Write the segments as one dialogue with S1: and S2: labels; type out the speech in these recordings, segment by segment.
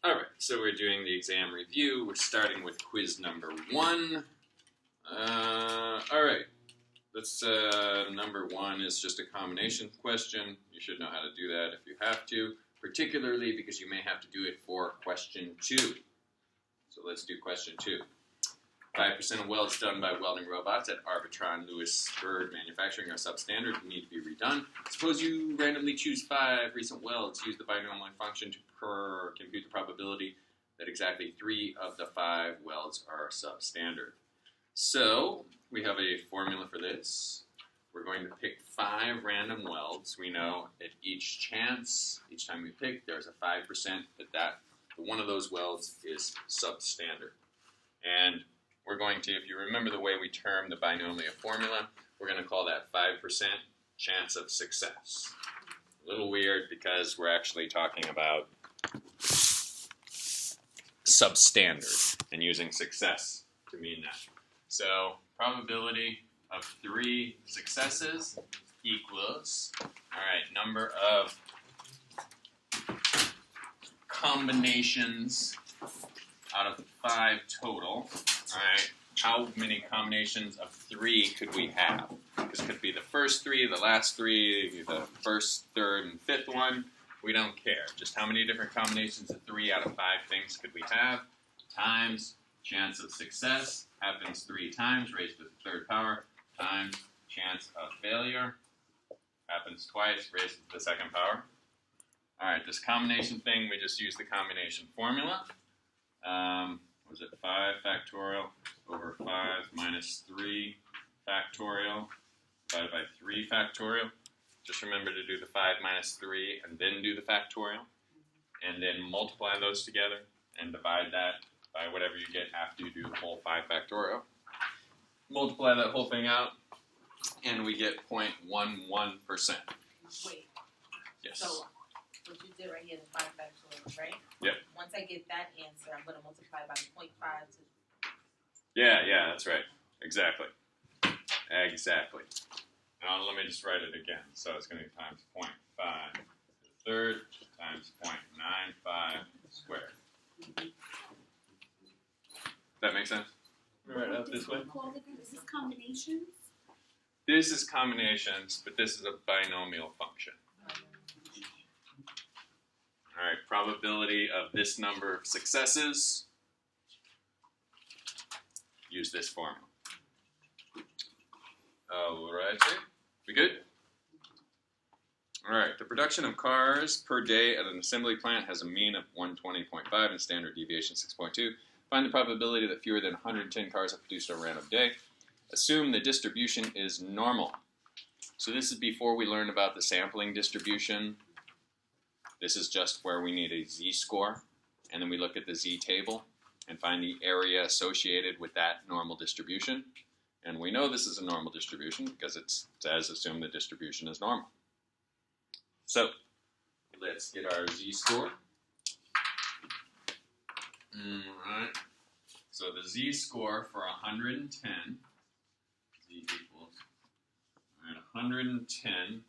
S1: Alright, so we're doing the exam review. We're starting with quiz number 1. Alright, number 1 is just a combination question. You should know how to do that if you have to, particularly because you may have to do it for question 2. So let's do question 2. 5% of welds done by welding robots at Arbitron Lewis Bird Manufacturing are substandard and need to be redone. Suppose you randomly choose 5 recent welds. Use the binomial function to compute the probability that exactly 3 of the 5 welds are substandard. So we have a formula for this. We're going to pick 5 random welds. We know at each time we pick, there's a 5% that one of those welds is substandard. And we're going to, if you remember the way we term the binomial formula, we're going to call that 5% chance of success. A little weird because we're actually talking about substandard and using success to mean that. So probability of 3 successes equals, number of combinations out of 5 total. How many combinations of 3 could we have? This could be the first 3, the last 3, the first, third, and 5th one. We don't care. Just how many different combinations of 3 out of 5 things could we have? Times chance of success happens 3 times, raised to the 3rd power, times chance of failure happens twice, raised to the 2nd power. Alright, this combination thing, we just use the combination formula. Was it 5 factorial over 5 minus 3 factorial divided by 3 factorial? Just remember to do the 5 minus 3 and then do the factorial. And then multiply those together and divide that by whatever you get after you do the whole 5 factorial. Multiply that whole thing out and we get 0.11%.
S2: Wait.
S1: Yes.
S2: So what you did right here, the 5 factorial, right?
S1: Yep.
S2: Once I get that answer, I'm going to multiply by 0.5 to...
S1: Yeah, that's right. Exactly. Now let me just write it again. So it's going to be times 0.5 to the 3rd times 0.95 squared. Does that make sense? Write it out this way.
S3: This is combinations?
S1: This is combinations, but this is a binomial function. Alright, probability of this number of successes. Use this formula. Alright, we good? Alright, the production of cars per day at an assembly plant has a mean of 120.5 and standard deviation 6.2. Find the probability that fewer than 110 cars are produced on a random day. Assume the distribution is normal. So this is before we learn about the sampling distribution. This is just where we need a z-score, and then we look at the z-table and find the area associated with that normal distribution. And we know this is a normal distribution because it says assume the distribution is normal. So let's get our z-score. Alright, so the z-score for 110, z equals 110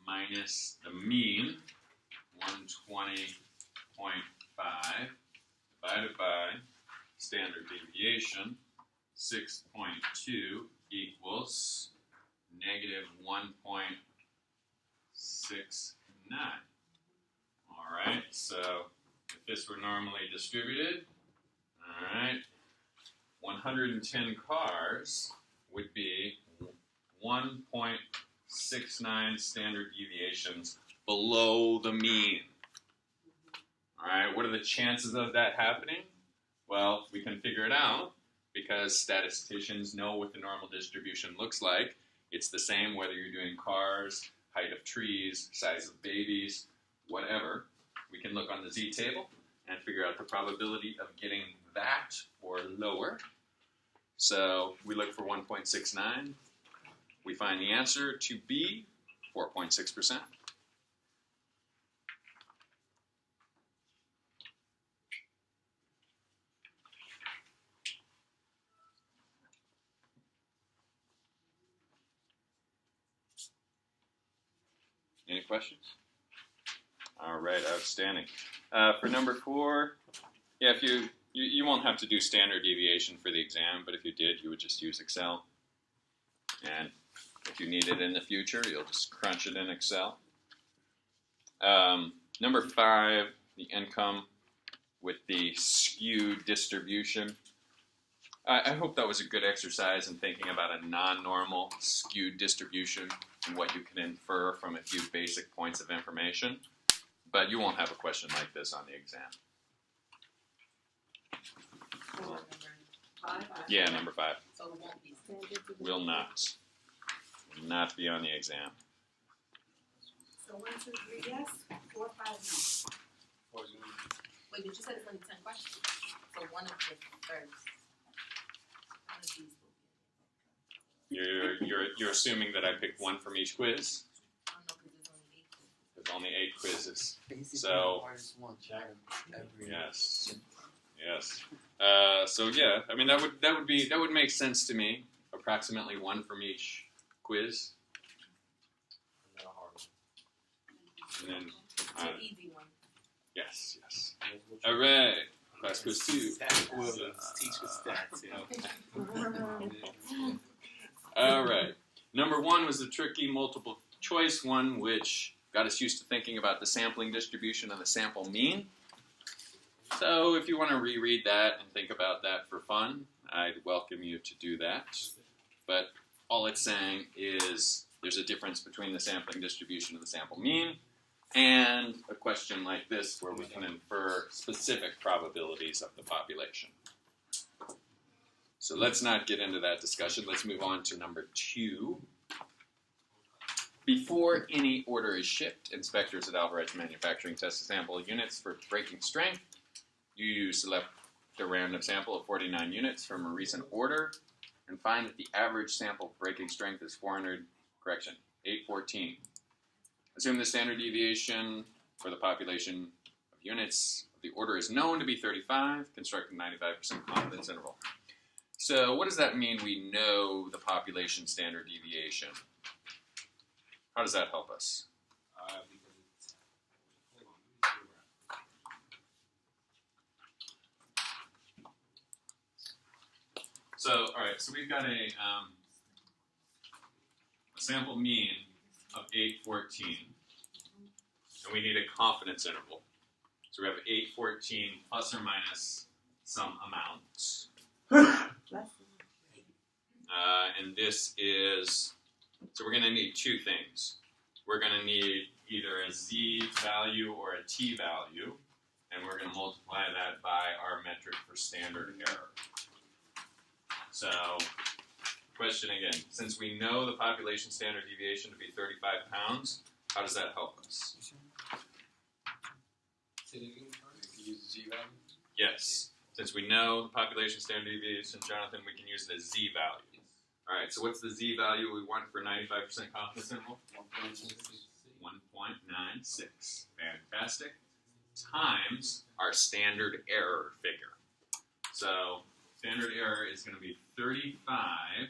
S1: minus the mean, 120.5 divided by standard deviation, 6.2 equals negative 1.69. Alright, so if this were normally distributed, alright, 110 cars would be 1.69 standard deviations below the mean. Alright, what are the chances of that happening? Well, we can figure it out because statisticians know what the normal distribution looks like. It's the same whether you're doing cars, height of trees, size of babies, whatever. We can look on the z-table and figure out the probability of getting that or lower. So we look for 1.69. We find the answer to be 4.6%. Any questions? All right, outstanding. For number 4, Yeah, if you won't have to do standard deviation for the exam, but if you did, you would just use Excel. And if you need it in the future, you'll just crunch it in Excel. Number 5, the income with the skewed distribution. I hope that was a good exercise in thinking about a non-normal skewed distribution and what you can infer from a few basic points of information. But you won't have a question like this on the exam.
S2: Number 5.
S1: Yeah, number 5.
S2: So it won't be.
S1: Will not be on the exam.
S3: So 1, 2, 3, yes, 4, 5, no.
S2: Wait, but you said it's only 10 questions. So one of the first. One of these will be.
S1: You're assuming that I picked one from each quiz.
S2: I don't know because there's only 8 quizzes.
S1: There's only 8 quizzes.
S4: Basically,
S1: So-
S4: the hardest one, Sharon. Every
S1: Yes. Yes. So yeah, I mean that would make sense to me. Approximately one from each quiz,
S4: and then a hard one.
S1: and then
S2: It's an easy one.
S1: yes.
S4: Here's what
S1: All
S4: you-
S1: right, class quiz 2.
S4: Stat equivalence. Teach with stats, you know.
S1: All right. Number 1 was the tricky multiple choice one, which got us used to thinking about the sampling distribution and the sample mean. So if you want to reread that and think about that for fun, I'd welcome you to do that. But all it's saying is there's a difference between the sampling distribution and the sample mean, and a question like this where we can infer specific probabilities of the population. So let's not get into that discussion. Let's move on to number 2. Before any order is shipped, inspectors at Alvarez Manufacturing test the sample units for breaking strength. You select a random sample of 49 units from a recent order and find that the average sample breaking strength is 814. Assume the standard deviation for the population of units of the order is known to be 35. Construct a 95% confidence interval. So what does that mean we know the population standard deviation? How does that help us? So, all right, so we've got a sample mean of 814, and we need a confidence interval. So we have 814 plus or minus some amount. And this is, so we're going to need 2 things. We're going to need either a z value or a t value, and we're going to multiply that by our metric for standard error. So, question again, since we know the population standard deviation to be 35 pounds, how does that help us?
S4: Use G value.
S1: Yes, since we know the population standard deviation, Jonathan, we can use the z value. All right, so what's the z value we want for 95% confidence interval? 1.96. Fantastic. Times our standard error figure. So standard error is going to be 35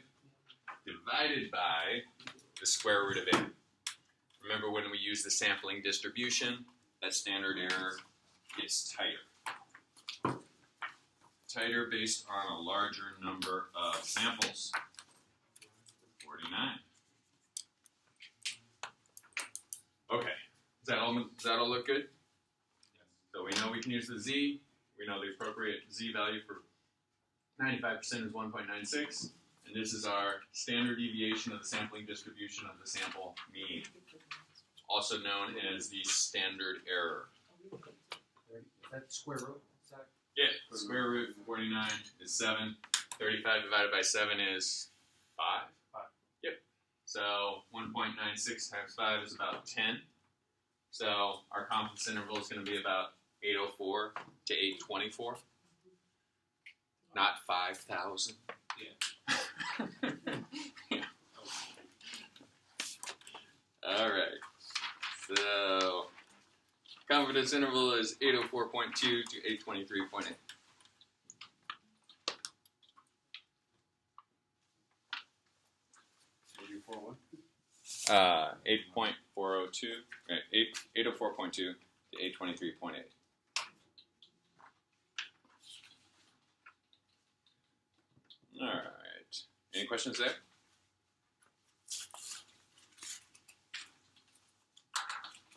S1: divided by the square root of 8. Remember when we use the sampling distribution, that standard error is tighter. Tighter based on a larger number of samples. 49. Okay, does that all look good? Yes. So we know we can use the z. We know the appropriate z value for 95% is 1.96, and this is our standard deviation of the sampling distribution of the sample mean, also known as the standard error.
S4: Is that square root? Is that
S1: Yeah, square root 49 is 7. 35 divided by 7 is 5. Yep. So 1.96 times 5 is about 10. So our confidence interval is going to be about 804 to 824. Not 5,000. Yeah. Yeah. All right. So confidence interval is 804.2 to 823.8.
S4: what?
S1: 8.402, 804.2 to 823.8. Any questions there?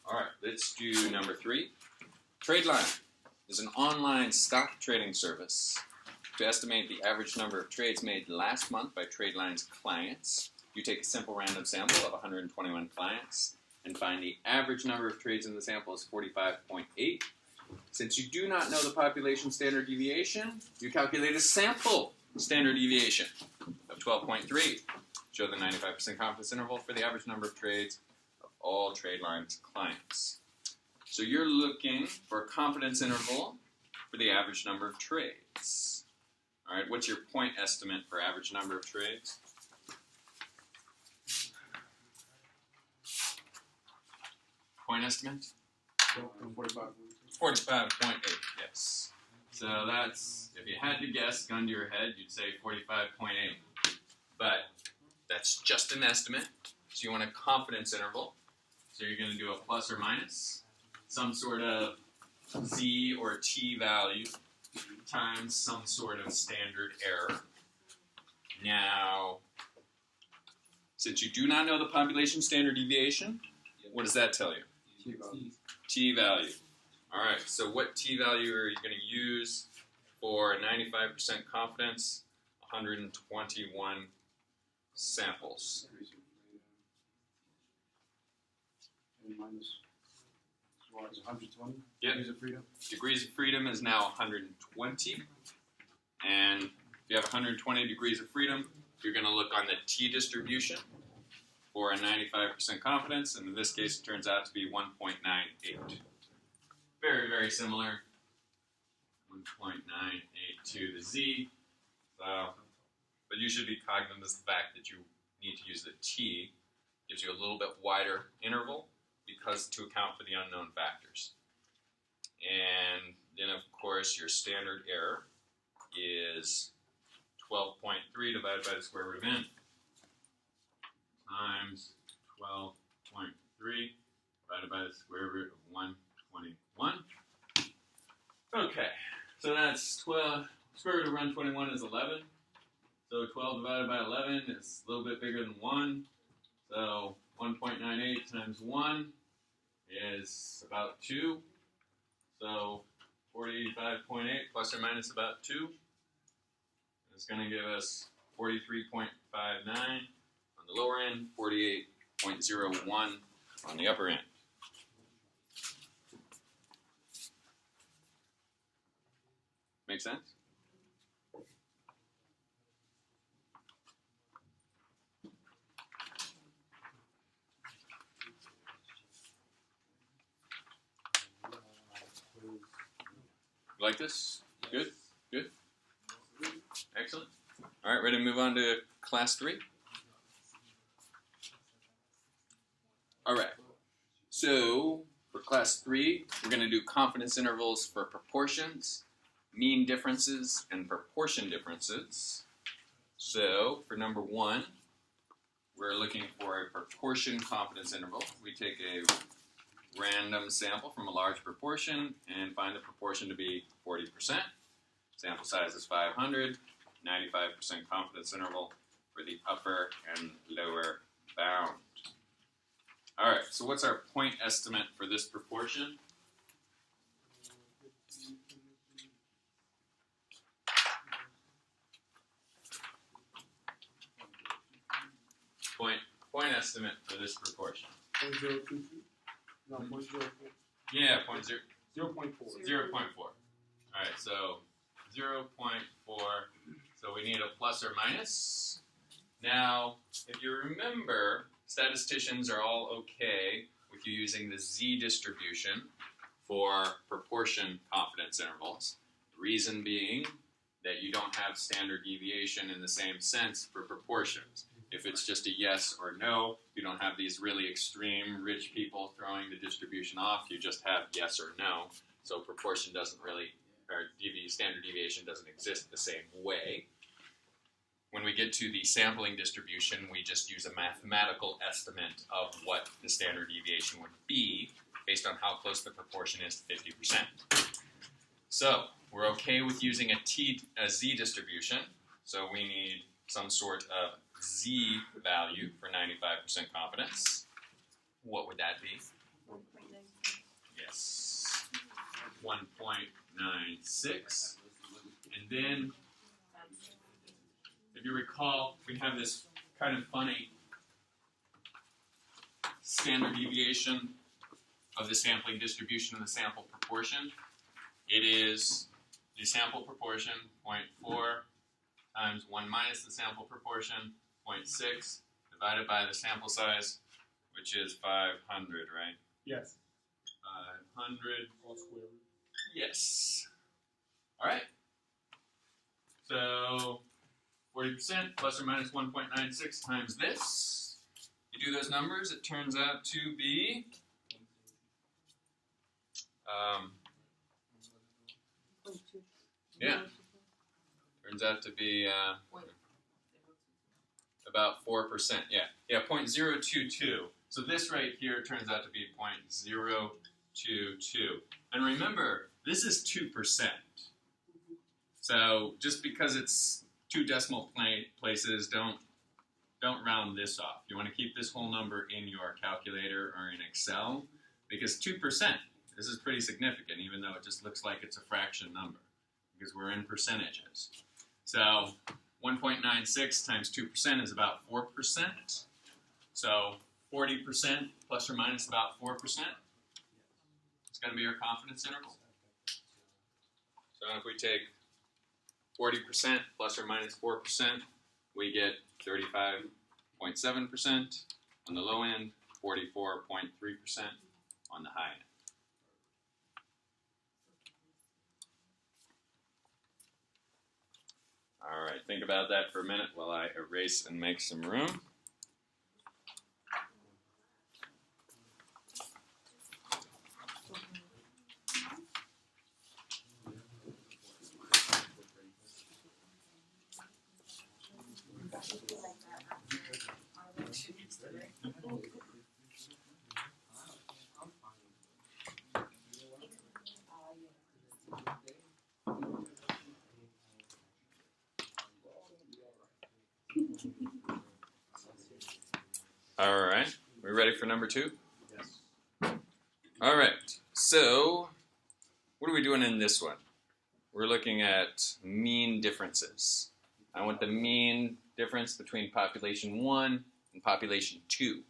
S1: All right, let's do number 3. TradeLine is an online stock trading service. To estimate the average number of trades made last month by TradeLine's clients, you take a simple random sample of 121 clients and find the average number of trades in the sample is 45.8. Since you do not know the population standard deviation, you calculate a sample standard deviation of 12.3. Show the 95% confidence interval for the average number of trades of all TradeLine's clients. So you're looking for a confidence interval for the average number of trades. All right, what's your point estimate for average number of trades? Point estimate? 45.8, yes. So that's, if you had to guess, gun to your head, you'd say 45.8. But that's just an estimate, so you want a confidence interval. So you're going to do a plus or minus, some sort of z or t value times some sort of standard error. Now, since you do not know the population standard deviation, what does that tell you? T value. All right, so what t value are you going to use for 95% confidence, 121 samples?
S5: Minus 120
S1: Yep.
S5: degrees of freedom.
S1: Degrees of freedom is now 120. And if you have 120 degrees of freedom, you're going to look on the t distribution for a 95% confidence, and in this case it turns out to be 1.98. Very, very similar. 1.98 to the z. But you should be cognizant of the fact that you need to use the t. Gives you a little bit wider interval because to account for the unknown factors. And then of course your standard error is 12.3 divided by the square root of n times 12.3 divided by the square root of 121. Okay, so that's 12, square root of 121 is 11. So 12 divided by 11 is a little bit bigger than 1. So 1.98 times 1 is about 2. So 45.8 plus or minus about 2 is going to give us 43.59 on the lower end, 48.01 on the upper end. Make sense? You like this? Good? Good? Excellent. All right, ready to move on to class 3? All right. So for class 3, we're going to do confidence intervals for proportions, mean differences, and proportion differences. So for number 1, we're looking for a proportion confidence interval. We take a random sample from a large proportion and find the proportion to be 40%. Sample size is 500, 95% confidence interval for the upper and lower bound. All right, so what's our point estimate for this proportion? Point estimate for this proportion.
S5: 0.022? No, 0.04.
S1: Yeah, 0.0.
S5: 0.4.
S1: 0.4. All right, so 0.4. So we need a plus or minus. Now, if you remember, statisticians are all okay with you using the z distribution for proportion confidence intervals. The reason being that you don't have standard deviation in the same sense for proportions. If it's just a yes or no, you don't have these really extreme rich people throwing the distribution off. You just have yes or no. So proportion doesn't really, or standard deviation doesn't exist the same way. When we get to the sampling distribution, we just use a mathematical estimate of what the standard deviation would be based on how close the proportion is to 50%. So we're okay with using a z distribution. So we need some sort of z value for 95% confidence, what would that be?
S2: 1.96.
S1: Yes, 1.96. And then, if you recall, we have this kind of funny standard deviation of the sampling distribution of the sample proportion. It is the sample proportion, 0.4, times 1 minus the sample proportion, 0.6, divided by the sample size, which is 500, right?
S5: Yes.
S1: 500.
S5: All square root.
S1: Yes. All right. So 40% plus or minus 1.96 times this. You do those numbers, it turns out to be yeah. Turns out to be about 4%. Yeah, 0.022. So this right here turns out to be 0.022. And remember, this is 2%. So just because it's 2 decimal places, don't round this off. You want to keep this whole number in your calculator or in Excel, because 2%, this is pretty significant, even though it just looks like it's a fraction number, because we're in percentages. So 1.96 times 2% is about 4%. So 40% plus or minus about 4%. It's going to be your confidence interval. So if we take 40% plus or minus 4%, we get 35.7% on the low end, 44.3% on the high end. All right, think about that for a minute while I erase and make some room. All right, we ready for number 2?
S5: Yes.
S1: All right, so what are we doing in this one? We're looking at mean differences. I want the mean difference between population 1 and population 2.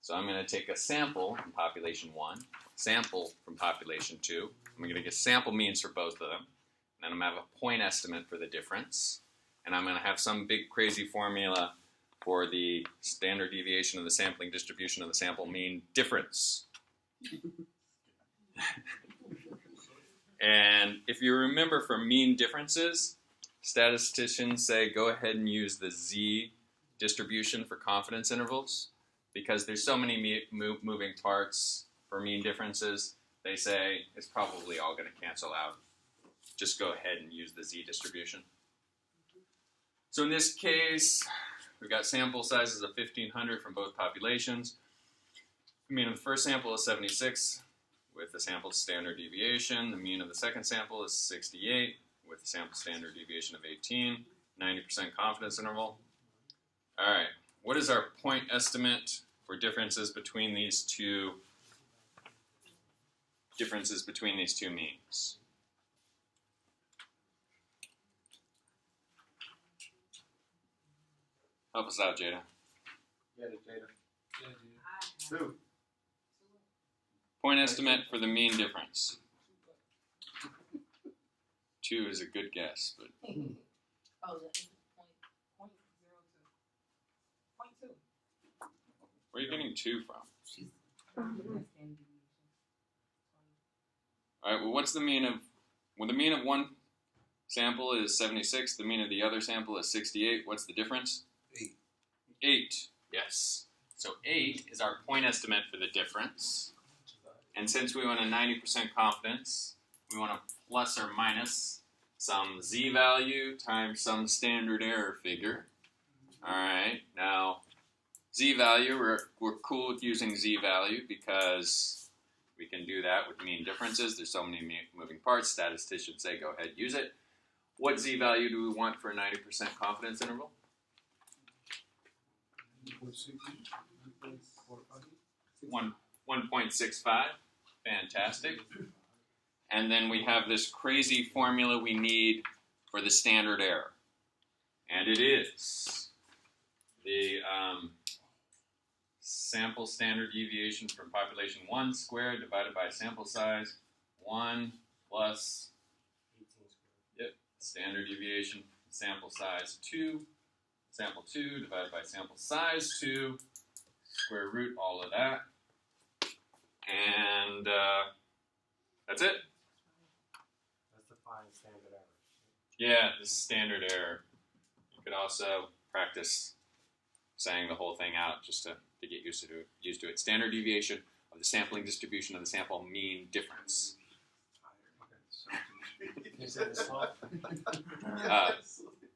S1: So I'm going to take a sample from population 1, sample from population 2. I'm going to get sample means for both of them. And then I'm going to have a point estimate for the difference. And I'm going to have some big crazy formula for the standard deviation of the sampling distribution of the sample mean difference. And if you remember from mean differences, statisticians say go ahead and use the Z distribution for confidence intervals, because there's so many moving parts for mean differences. They say it's probably all going to cancel out. Just go ahead and use the Z distribution. So in this case, we've got sample sizes of 1,500 from both populations. The mean of the first sample is 76 with the sample standard deviation. The mean of the second sample is 68 with the sample standard deviation of 18. 90% confidence interval. All right, what is our point estimate for differences between these two means? Help us out, Jada.
S5: Get it, Jada. 2.
S1: Point estimate for the mean difference. 2 is a good guess, but
S2: Oh, that is point 0.02.
S1: where are you getting 2 from? All right, well, what's the mean of, well, the mean of one sample is 76, the mean of the other sample is 68. What's the difference?
S5: 8.
S1: 8, yes. So 8 is our point estimate for the difference. And since we want a 90% confidence, we want to plus or minus some z value times some standard error figure. All right, now z value, we're cool with using z value because we can do that with mean differences. There's so many moving parts. Statisticians say go ahead, use it. What z value do we want for a 90% confidence interval? 1.65. Fantastic. And then we have this crazy formula we need for the standard error. And it is the sample standard deviation from population 1 squared divided by sample size 1 plus standard deviation sample size 2, sample 2 divided by sample size 2, square root all of that. And that's it.
S5: That's the fine standard error.
S1: Yeah, this is standard error. You could also practice saying the whole thing out just to get used to it. Standard deviation of the sampling distribution of the sample mean difference.
S5: Is it as well?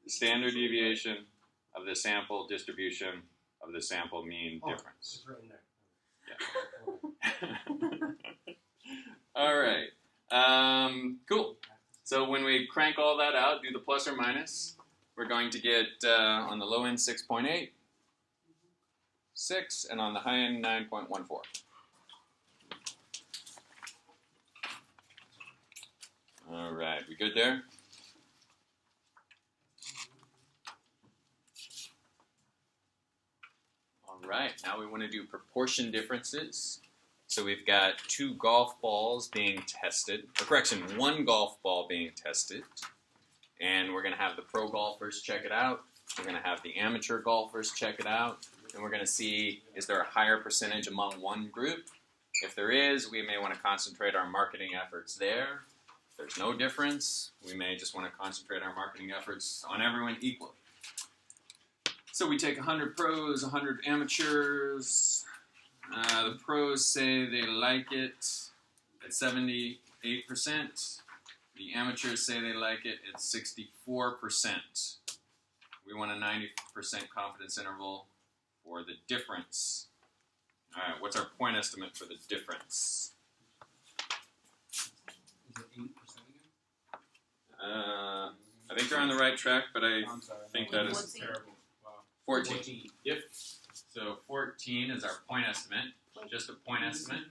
S1: Standard deviation of the sample distribution of the sample mean difference.
S5: It's written there.
S1: Yeah. All right. Cool. So when we crank all that out, do the plus or minus, we're going to get on the low end 6.8, 6, and on the high end 9.14. All right, we good there? All right, now we want to do proportion differences. So we've got 2 golf balls being tested, or correction, 1 golf ball being tested. And we're going to have the pro golfers check it out. We're going to have the amateur golfers check it out. And we're going to see, is there a higher percentage among one group? If there is, we may want to concentrate our marketing efforts there. If there's no difference, we may just want to concentrate our marketing efforts on everyone equally. So we take 100 pros, 100 amateurs. The pros say they like it at 78%. The amateurs say they like it at 64%. We want a 90% confidence interval for the difference. All right, what's our point estimate for the difference?
S4: Is it 8% again?
S1: I think they're on the right track, but I
S4: I'm sorry.
S1: think that is
S2: 14.
S4: Terrible. Wow.
S1: 14. Yep. So 14 is our point estimate, just a point estimate.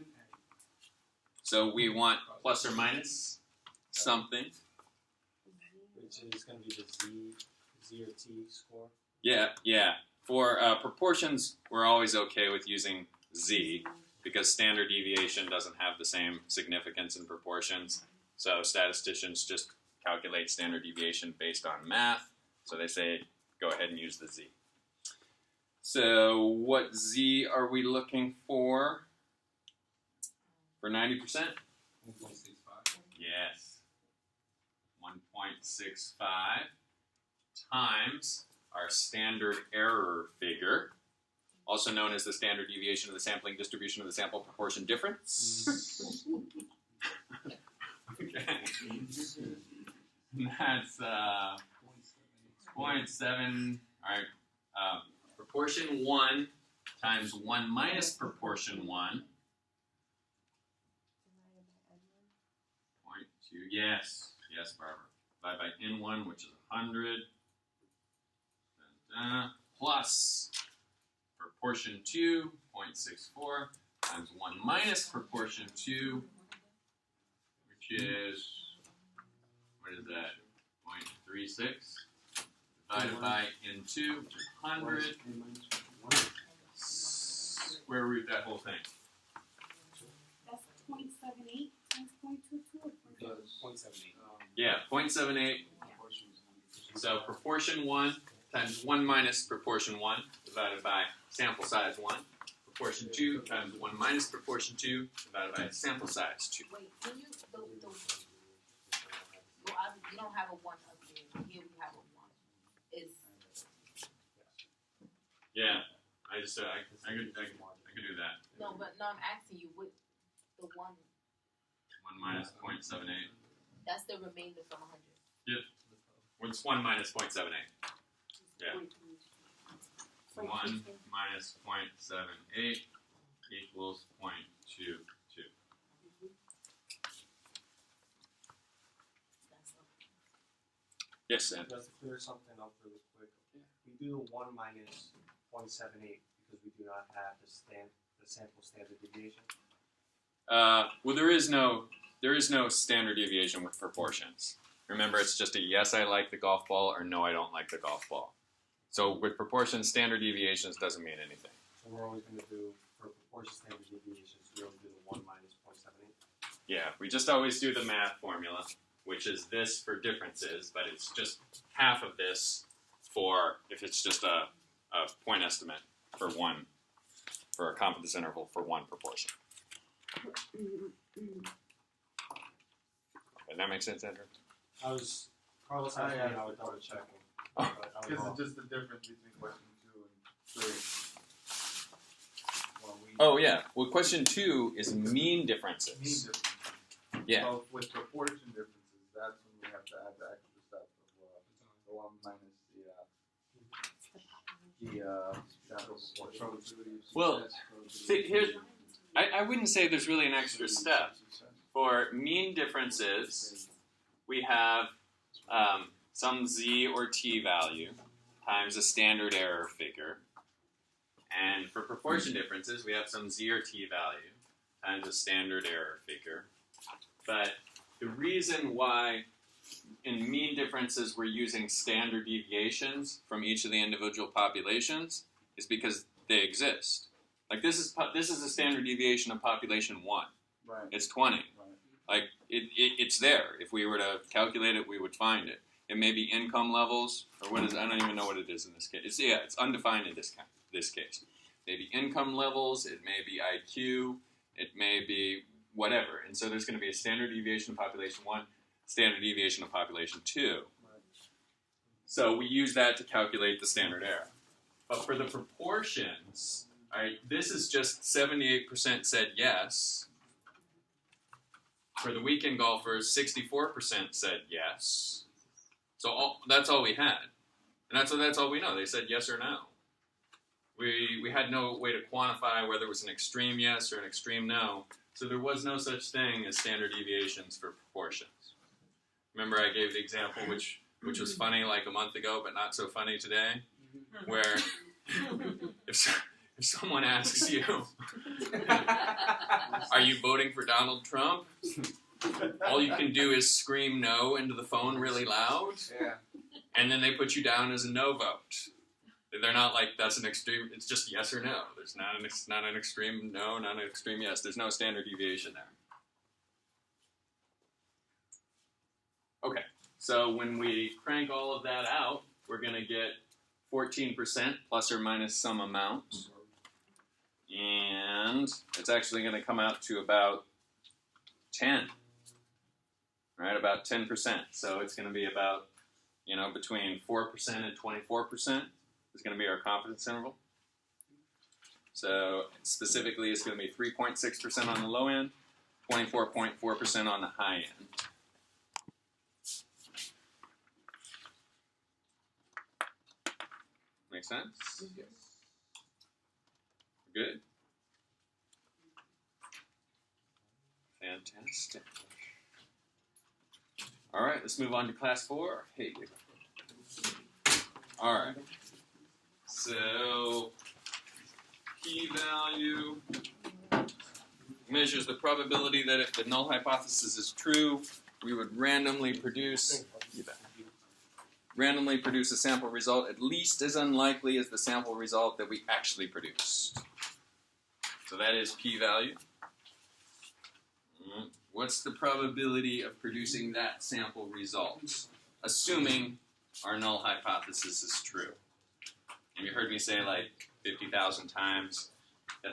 S1: So we want plus or minus something.
S5: Which is going to be the Z or T score.
S1: Yeah. For proportions, we're always okay with using Z because standard deviation doesn't have the same significance in proportions. So statisticians just calculate standard deviation based on math. So they say, go ahead and use the Z. So what Z are we looking for? For 90%?
S4: 1.65.
S1: Yes. 1.65 times our standard error figure, also known as the standard deviation of the sampling distribution of the sample proportion difference. Okay. That's 0.7. All right. Proportion 1 times 1 minus proportion 1. 0.2. Yes, Barbara. Divided by N1, which is 100. Plus proportion 2, 0.64, times 1 minus proportion 2, which is, what is that, 0.36, divided by N2, which is 100, square root that whole thing.
S3: That's 0.78 times 0.22 or
S4: 0.78.
S1: Yeah, 0.78, so proportion 1 times 1 minus proportion 1 divided by sample size 1. Proportion 2 times 1 minus proportion 2 divided by sample size 2.
S2: Wait, can you, you don't have a 1 up there. Here we have a 1. Is
S1: Yeah, I just I could do that.
S2: no, but no, I'm asking you what the 1.
S1: 1 minus 0.78.
S2: That's the remainder from 100.
S1: Yep. What's 1 minus 0.78? Yeah. 1 minus 0.78 equals 0.22. Yes, Sam.
S5: Just to clear something up really quick. We do 1 minus 0.78 because we do not have the sample standard deviation?
S1: Well, there is no standard deviation with proportions. Remember, it's just a yes, I like the golf ball, or no, I don't like the golf ball. So with proportions, standard deviations doesn't mean anything.
S5: So we're always going to do, for proportion standard deviations, we always do the 1 minus 0.78.
S1: Yeah, we just always do the math formula, which is this for differences, but it's just half of this for if it's just a point estimate for a confidence interval for one proportion. Does that make sense, Andrew?
S5: Carlos asked me, I would double check.
S1: Oh.
S5: But I was
S6: Because
S5: wrong.
S6: it's just the difference between question 2 and 3. Well, we
S1: Oh yeah. Well, question 2 is mean
S6: mean
S1: differences.
S6: differences.
S1: Yeah.
S6: So with proportion differences, that's when we have to add the extra step of the 1 minus the sample proportion.
S1: Well, see, I wouldn't say there's really an extra step. For mean differences, we have some z or t value times a standard error figure. And for proportion differences, we have some z or t value times a standard error figure. But the reason why in mean differences we're using standard deviations from each of the individual populations is because they exist. Like this is a standard deviation of population 1.
S6: Right.
S1: It's 20.
S6: Right.
S1: Like it's there. If we were to calculate it, we would find it. It may be income levels, or what is? I don't even know what it is in this case. It's undefined in this case. Maybe income levels. It may be IQ. It may be whatever. And so there's going to be a standard deviation of population 1, standard deviation of population 2. So we use that to calculate the standard error. But for the proportions, all right, this is just 78% said yes. For the weekend golfers, 64% said yes. So that's all we had. And that's all we know. They said yes or no. We had no way to quantify whether it was an extreme yes or an extreme no. So there was no such thing as standard deviations for proportions. Remember I gave the example which was funny like a month ago but not so funny today? Where if someone asks you, are you voting for Donald Trump? All you can do is scream no into the phone really loud, and then they put you down as a no vote. They're not like, that's an extreme, it's just yes or no. There's not an extreme no, not an extreme yes. There's no standard deviation there. Okay, so when we crank all of that out, we're going to get 14% plus or minus some amount. And it's actually going to come out to about 10. Right, about 10%. So it's going to be about, between 4% and 24% is going to be our confidence interval. So specifically, it's going to be 3.6% on the low end, 24.4% on the high end. Make sense?
S6: Yes.
S1: Good? Fantastic. All right, let's move on to class 4. Hey. All right. So, p-value measures the probability that if the null hypothesis is true, we would randomly produce a sample result at least as unlikely as the sample result that we actually produced. So that is p-value. What's the probability of producing that sample result, assuming our null hypothesis is true? And you heard me say like 50,000 times that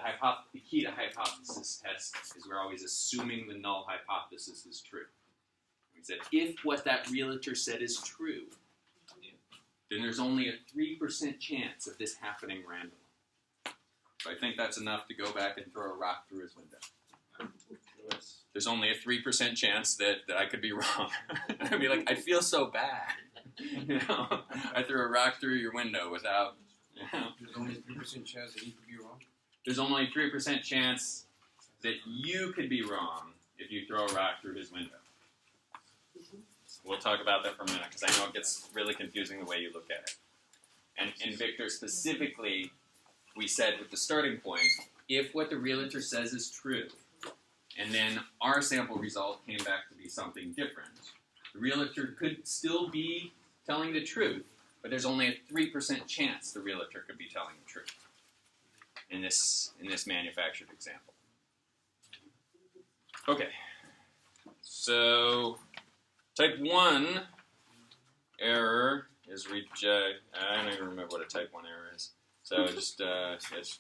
S1: the key to hypothesis tests is we're always assuming the null hypothesis is true. We said if what that realtor said is true, then there's only a 3% chance of this happening randomly. So I think that's enough to go back and throw a rock through his window. There's only a 3% chance that I could be wrong. I'd be like, I feel so bad. I threw a rock through your window without,
S4: There's only a 3% chance that you could be wrong.
S1: There's only a 3% chance that you could be wrong if you throw a rock through his window. We'll talk about that for a minute, because I know it gets really confusing the way you look at it. And Victor, specifically, we said with the starting point, if what the realtor says is true, and then our sample result came back to be something different, the realtor could still be telling the truth, but there's only a 3% chance the realtor could be telling the truth in this manufactured example. Okay, so type 1 error is reject. I don't even remember what a type 1 error is. So just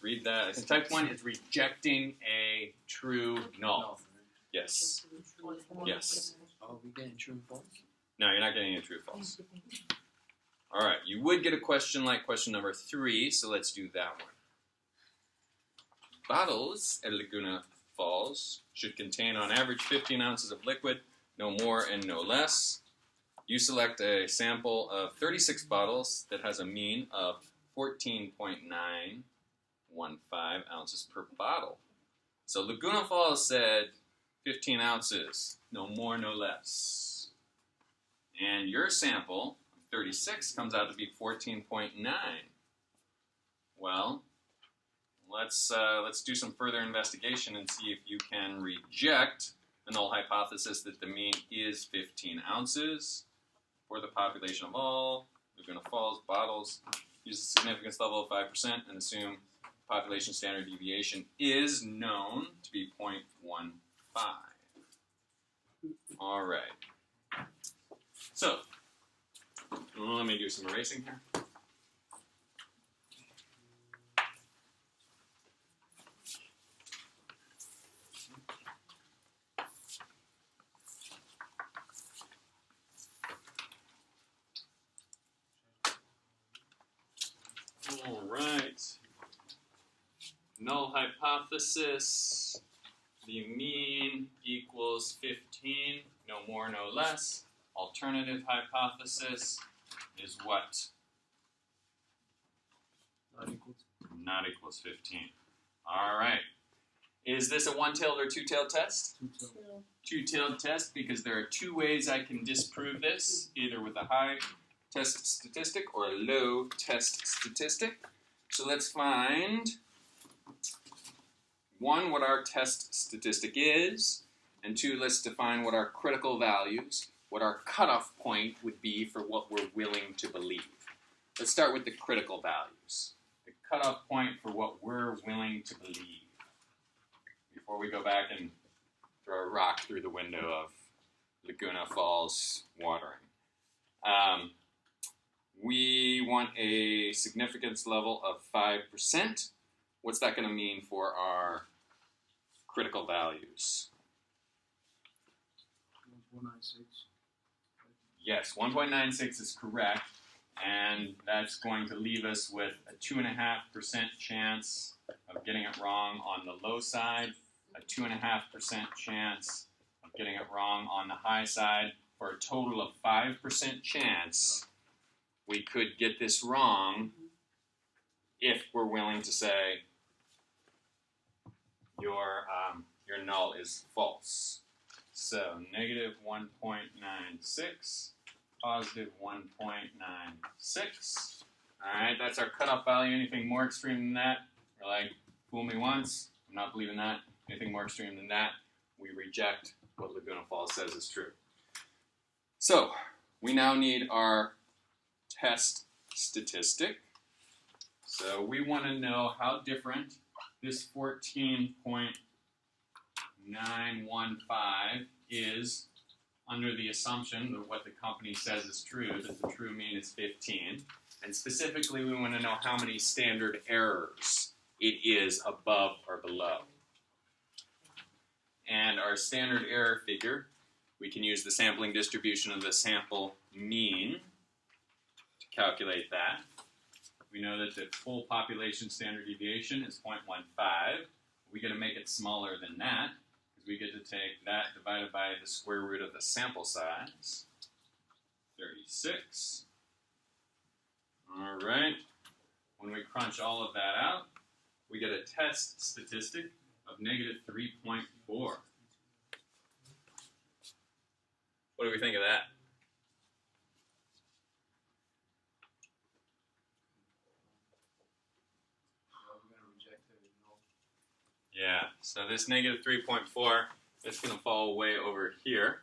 S1: read that. Type 1 is rejecting a true null. Yes. Yes.
S4: Oh, we getting true and false?
S1: No, you're not getting a true false. All right, you would get a question like question number 3, so let's do that one. Bottles at Laguna Falls should contain on average 15 ounces of liquid, no more and no less. You select a sample of 36 bottles that has a mean of 14.915 ounces per bottle. So Laguna Falls said 15 ounces, no more, no less. And your sample, 36, comes out to be 14.9. Well, let's do some further investigation and see if you can reject the null hypothesis that the mean is 15 ounces for the population of all Laguna Falls bottles. Use a significance level of 5% and assume population standard deviation is known to be 0.15. All right. So, let me do some erasing here. All right. Null hypothesis. The mean equals 15, no more, no less. Alternative hypothesis is what? Not equals 15. All right. Is this a one-tailed or two-tailed test? Two-tailed test because there are two ways I can disprove this, either with a high test statistic or a low test statistic. So let's find, one, what our test statistic is, and two, let's define what our critical values, what our cutoff point would be for what we're willing to believe. Let's start with the critical values. The cutoff point for what we're willing to believe. Before we go back and throw a rock through the window of Laguna Falls watering. We want a significance level of 5%. What's that going to mean for our critical values?
S6: 1.96.
S1: Yes, 1.96 is correct, and that's going to leave us with a 2.5% chance of getting it wrong on the low side, a 2.5% chance of getting it wrong on the high side, for a total of 5% chance we could get this wrong if we're willing to say your null is false. So negative 1.96, positive 1.96. All right, that's our cutoff value. Anything more extreme than that, we're like, fool me once, I'm not believing that. Anything more extreme than that, we reject what Laguna Falls says is true. So we now need our test statistic. So we want to know how different this 14.915 is under the assumption that what the company says is true, that the true mean is 15. And specifically, we want to know how many standard errors it is above or below. And our standard error figure, we can use the sampling distribution of the sample mean to calculate that. We know that the full population standard deviation is 0.15. We get to make it smaller than that, because we get to take that divided by the square root of the sample size, 36. All right. When we crunch all of that out, we get a test statistic of negative 3.4. What do we think of that? Yeah, so this negative 3.4, it's going to fall way over here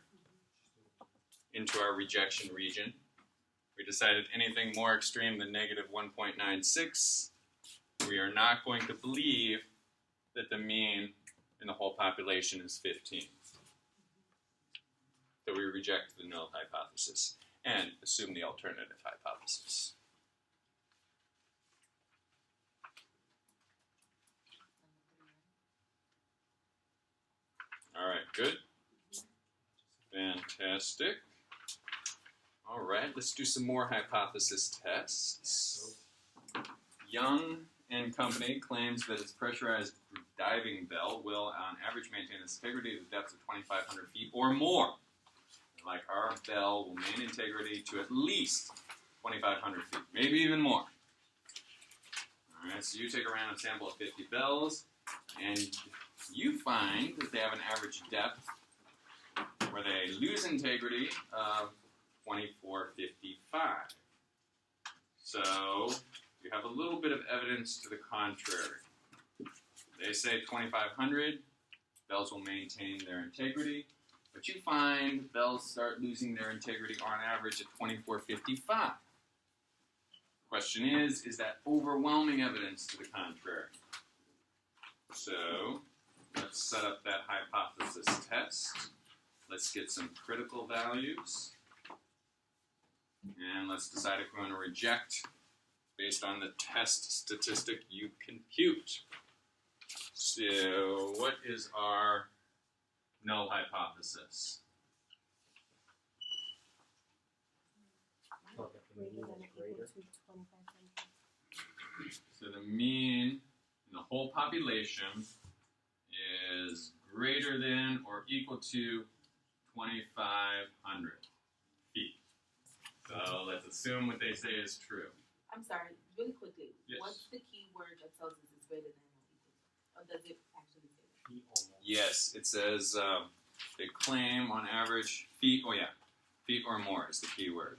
S1: into our rejection region. We decided anything more extreme than negative 1.96, we are not going to believe that the mean in the whole population is 15. So we reject the null hypothesis and assume the alternative hypothesis. All right, good. Fantastic. All right, let's do some more hypothesis tests. Young and company claims that its pressurized diving bell will, on average, maintain its integrity to depths of 2,500 feet or more. Like our bell will maintain integrity to at least 2,500 feet, maybe even more. All right, so you take a random sample of 50 bells, and you find that they have an average depth where they lose integrity of 2455. So you have a little bit of evidence to the contrary. They say 2,500 bells will maintain their integrity, but you find bells start losing their integrity on average at 2455. Question is that overwhelming evidence to the contrary? So let's set up that hypothesis test. Let's get some critical values. And let's decide if we're going to reject based on the test statistic you compute. So what is our null hypothesis?
S5: Look, if the mean is greater.
S1: So the mean in the whole population is greater than or equal to 2,500 feet. So let's assume what they say is true.
S2: I'm sorry, really quickly.
S1: Yes.
S2: What's the key word that tells us it's greater than or equal to? Or does it actually say that?
S5: Feet or more.
S1: Yes, it says they claim on average feet, oh yeah, feet or more is the key word.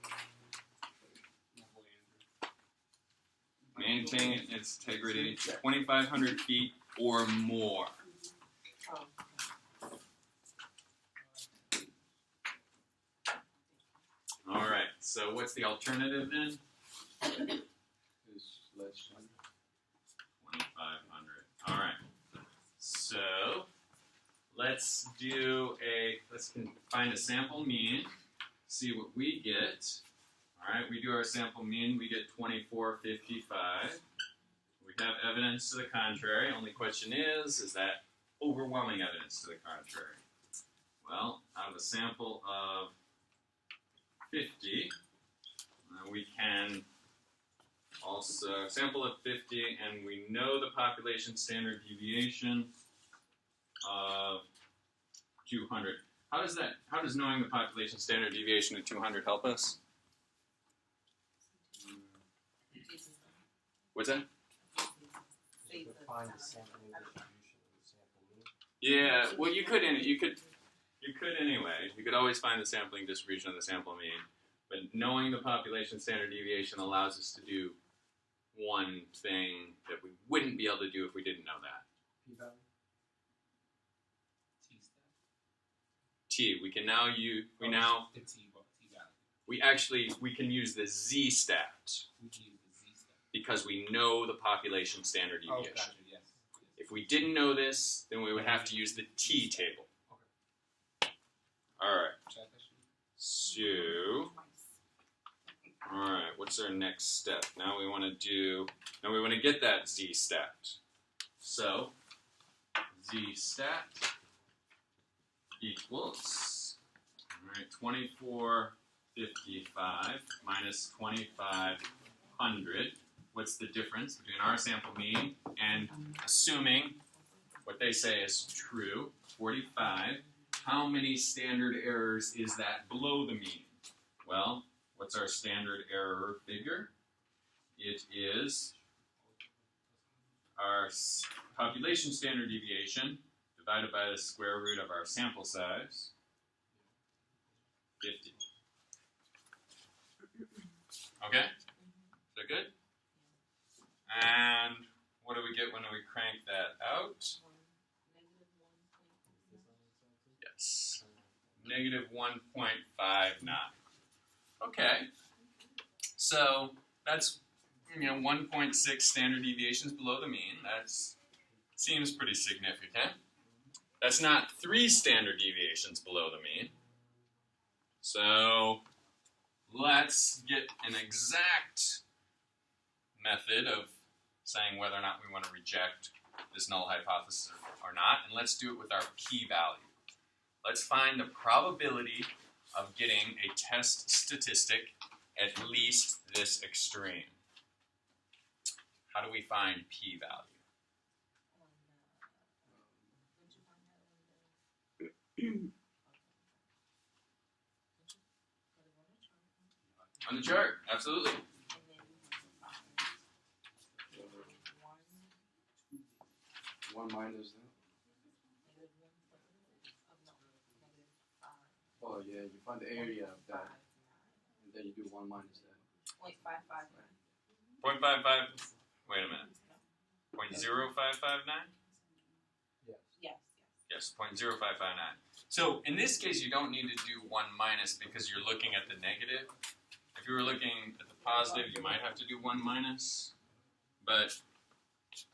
S1: Maintain its integrity to 2,500 feet or more.
S2: Oh.
S1: All right, so what's the alternative then?
S6: Is less than
S1: 2,500. All right. So let's find a sample mean, see what we get. All right, we do our sample mean, we get 2455. We have evidence to the contrary. Only question is that overwhelming evidence to the contrary? Well, out of a sample of 50, we can also sample of 50, and we know the population standard deviation of 200. How does knowing the population standard deviation of 200 help us? What's that?
S5: You could find the sampling distribution of the sample mean.
S1: Yeah, well, you could anyway. You could always find the sampling distribution of the sample mean, but knowing the population standard deviation allows us to do one thing that we wouldn't be able to do if we didn't know that.
S5: P-value?
S1: T. We can now use. We can use the z-stat because we know the population standard
S5: Oh,
S1: deviation.
S5: gotcha, yes.
S1: If we didn't know this, then we would have to use the t table. All right. So, all right. What's our next step? Now we want to get that z-stat. So, z-stat equals, all right, 2455 minus 2500. What's the difference between our sample mean and assuming what they say is true, 45? How many standard errors is that below the mean? Well, what's our standard error figure? It is our population standard deviation divided by the square root of our sample size, 50. Okay? Is that good? And what do we get when we crank that out? 1.59. Okay, so that's 1.6 standard deviations below the mean. That seems pretty significant. That's not 3 standard deviations below the mean. So let's get an exact method of saying whether or not we want to reject this null hypothesis or not, and let's do it with our p-value. Let's find the probability of getting a test statistic at least this extreme. How do we find p-value? On the chart, absolutely.
S7: One minus that. Oh yeah, you find the area of that, and then you do 1 minus that.
S2: 0.55.
S1: 0.55, wait a minute. 0.0559?
S2: Yes.
S1: Yes, 0.0559. So in this case, you don't need to do 1 minus because you're looking at the negative. If you were looking at the positive, you might have to do 1 minus. But,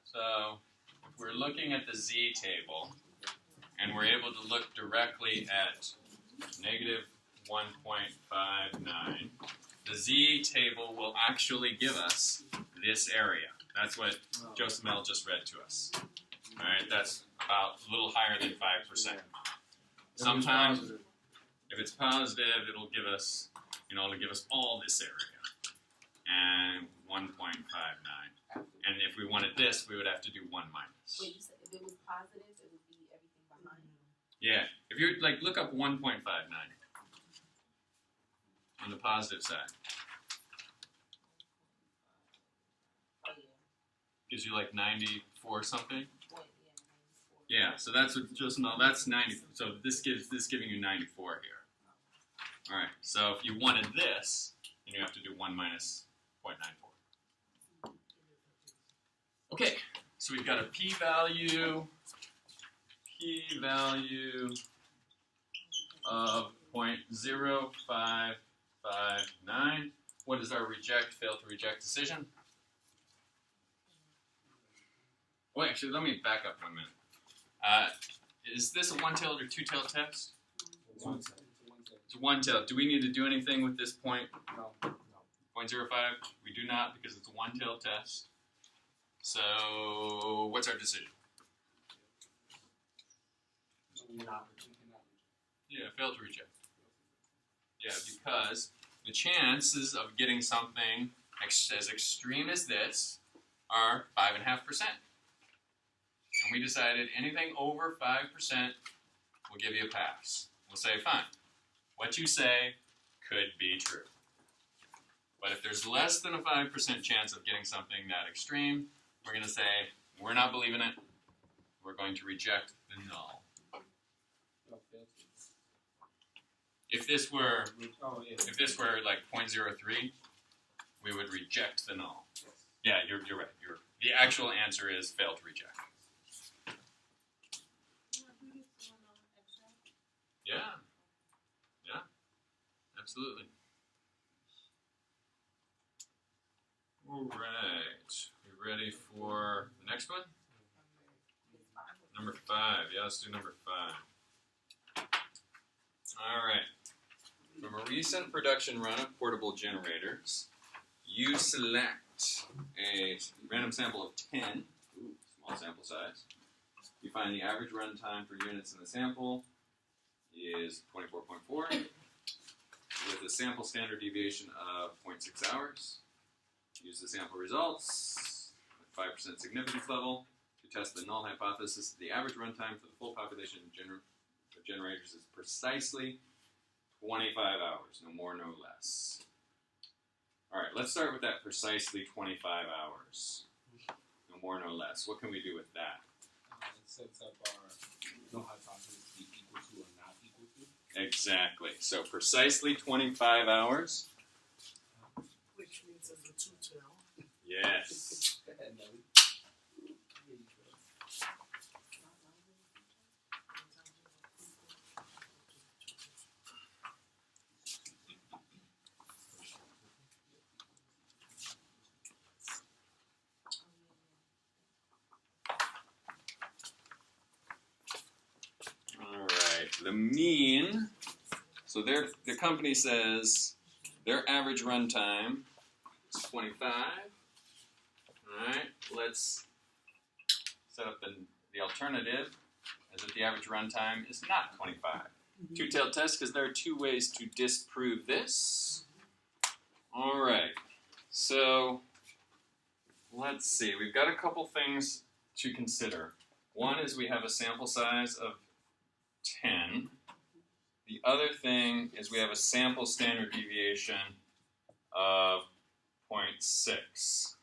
S1: so, if we're looking at the z table, and we're able to look directly at negative 1.59, the z table will actually give us this area. That's what Joseph Mel just read to us. All right, that's about a little higher than 5%. Sometimes, if it's positive, it'll give us, it'll give us all this area, and 1.59. And if we wanted this, we would have to do 1 minus.
S2: Wait, you said if it was positive, it would be everything behind?
S1: Yeah, if you look up 1.59 on the positive side,
S2: Oh, yeah.
S1: gives you 94 something.
S2: Point,
S1: Yeah, so that's what that's 90. So this giving you 94 here. All right. So if you wanted this, then you have to do 1 minus 0.94. Okay. So we've got a p-value of 0.0559. What is our fail to reject decision? Oh, actually, let me back up 1 minute. Is this a one-tailed or two-tailed test?
S5: One side.
S1: It's one-tailed. Do we need to do anything with this point?
S7: No.
S1: 0.05? We do not because it's a one-tailed test. So what's our decision? Yeah, fail to reject. Yeah, because the chances of getting something as extreme as this are 5.5%. And we decided anything over 5% will give you a pass. We'll say, fine, what you say could be true. But if there's less than a 5% chance of getting something that extreme, we're going to say, we're not believing it. We're going to reject the null. If this were like 0.03, we would reject the null. Yeah, you're right. The actual answer is fail to reject. Yeah, absolutely. All right, we ready for the next one? Number 5. Yeah, let's do number 5. All right. From a recent production run of portable generators, you select a random sample of 10. Ooh, small sample size. You find the average run time for units in the sample is 24.4 with a sample standard deviation of 0.6 hours. Use the sample results with 5% significance level to test the null hypothesis. The average runtime for the full population of generators is precisely 25 hours, no more, no less. All right, let's start with that precisely 25 hours, no more, no less. What can we do with that?
S4: It sets up our null hypothesis to be equal to or not equal to.
S1: Exactly. So precisely 25 hours.
S3: Which means it's a two-tail.
S1: Yes. the company says their average runtime is 25. All right, let's set up the alternative is that the average runtime is not 25. Two-tailed test, because there are two ways to disprove this. All right, so let's see. We've got a couple things to consider. One is we have a sample size of 10. The other thing is we have a sample standard deviation of 0.6.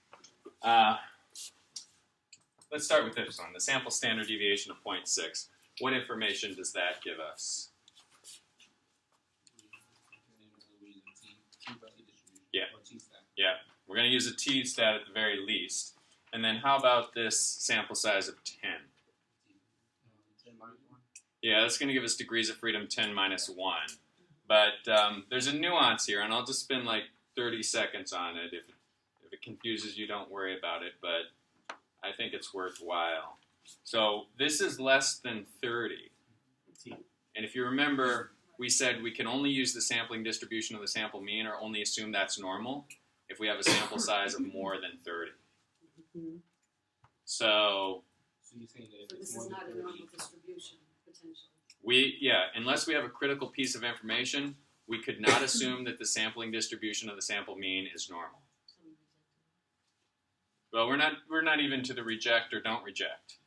S1: Let's start with this one, the sample standard deviation of 0.6. What information does that give us? Yeah. Yeah, we're going to use a t-stat at the very least. And then how about this sample size of 10? Yeah, that's going to give us degrees of freedom 10 minus 1. But there's a nuance here, and I'll just spend like 30 seconds on it. If it confuses you, don't worry about it, but I think it's worthwhile. So this is less than 30. And if you remember, we said we can only use the sampling distribution of the sample mean or only assume that's normal if we have a sample size of more than 30. So
S5: you're saying that if
S3: So
S5: it's
S3: this
S5: more
S3: is
S5: than
S3: not a
S5: 30,
S3: normal distribution, potentially.
S1: unless we have a critical piece of information, we could not assume that the sampling distribution of the sample mean is normal. Well, we're not even to the reject or don't reject.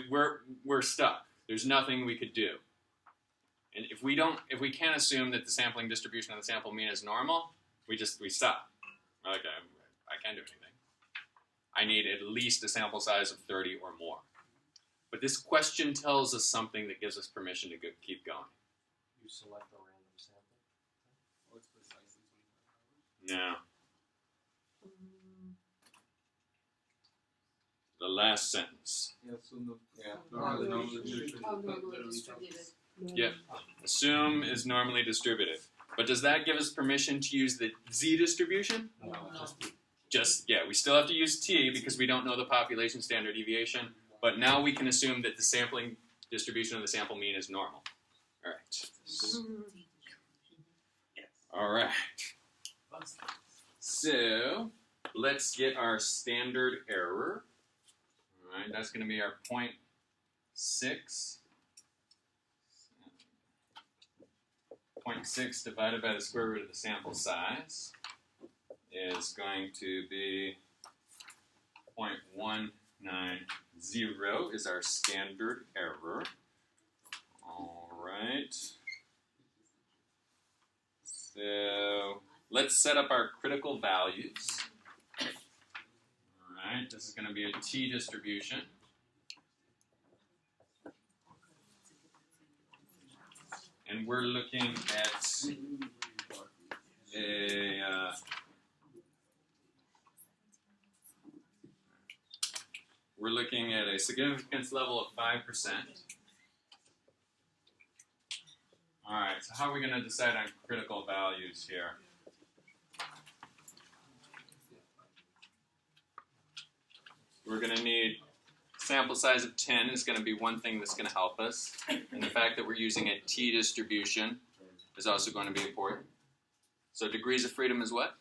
S1: We're stuck. There's nothing we could do. And if we can't assume that the sampling distribution of the sample mean is normal, we stop. We're like, I can't do anything. I need at least a sample size of 30 or more. But this question tells us something that gives us permission to keep going.
S5: you select a random sample.
S7: Oh, it's precisely 25 hours.
S1: No. The last sentence.
S6: Yeah, so no, yeah,
S3: Oh,
S6: no,
S3: normally distributed.
S1: Yep. Assume is normally distributed. But does that give us permission to use the z distribution?
S5: No,
S1: Just, we still have to use t because we don't know the population standard deviation. But now we can assume that the sampling distribution of the sample mean is normal. All right. All right. So let's get our standard error. All right, that's going to be our 0.6. 0.6 divided by the square root of the sample size is going to be 0.190 is our standard error. All right. So let's set up our critical values. All right, this is going to be a t distribution. And we're looking at a significance level of 5%. All right, so how are we going to decide on critical values here? We're going to need sample size of 10 is going to be one thing that's going to help us. And the fact that we're using a t distribution is also going to be important. So degrees of freedom is what?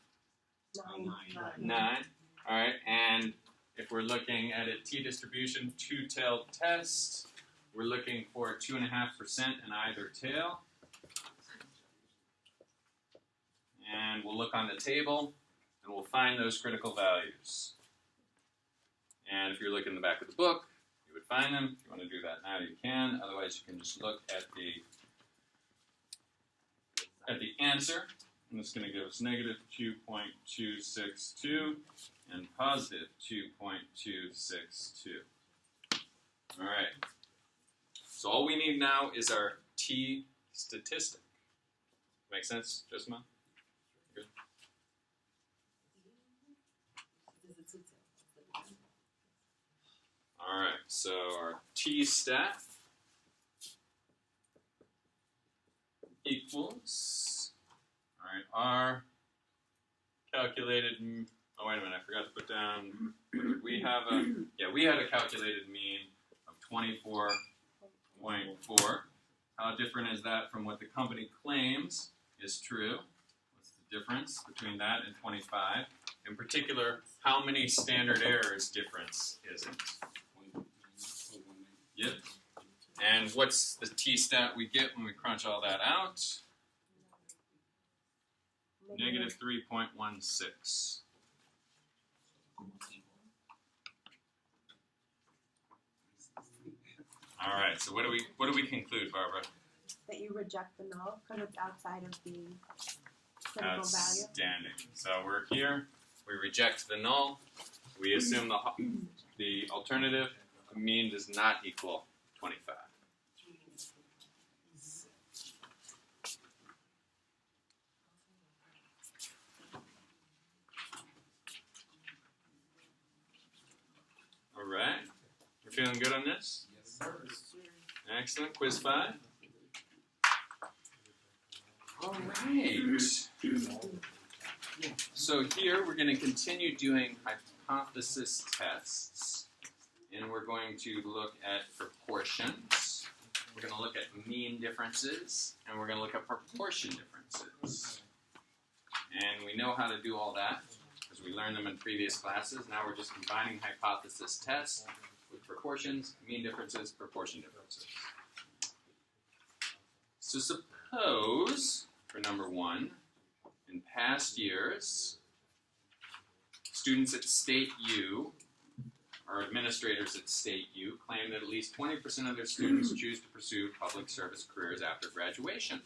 S1: 9. All right, and if we're looking at a t distribution two-tailed test, we're looking for 2.5% in either tail. And we'll look on the table, and we'll find those critical values. And if you're looking in the back of the book, you would find them. If you want to do that now, you can. Otherwise, you can just look at the answer. And it's going to give us negative 2.262 and positive 2.262. All right. So all we need now is our t statistic. Make sense, Jessima? Good. All right, so our t-stat equals, all right, our calculated, oh wait a minute, I forgot to put down, we had a calculated mean of 24.4. How different is that from what the company claims is true? What's the difference between that and 25? In particular, how many standard errors difference is it? Yep. And what's the t-stat we get when we crunch all that out? Negative 3.16. All right. So what do we conclude, Barbara?
S8: That you reject the null because it's outside of the critical value.
S1: Outstanding. So we're here. We reject the null. We assume the alternative mean does not equal 25. All right. We're feeling good on this?
S7: Yes, sir.
S1: Excellent. Quiz 5. All right. So here we're going to continue doing hypothesis tests, and we're going to look at proportions. We're going to look at mean differences, and we're going to look at proportion differences. And we know how to do all that because we learned them in previous classes. Now we're just combining hypothesis tests with proportions, mean differences, proportion differences. So suppose, for number 1, in past years, students at State U, or administrators at State U, claim that at least 20% of their students choose to pursue public service careers after graduation.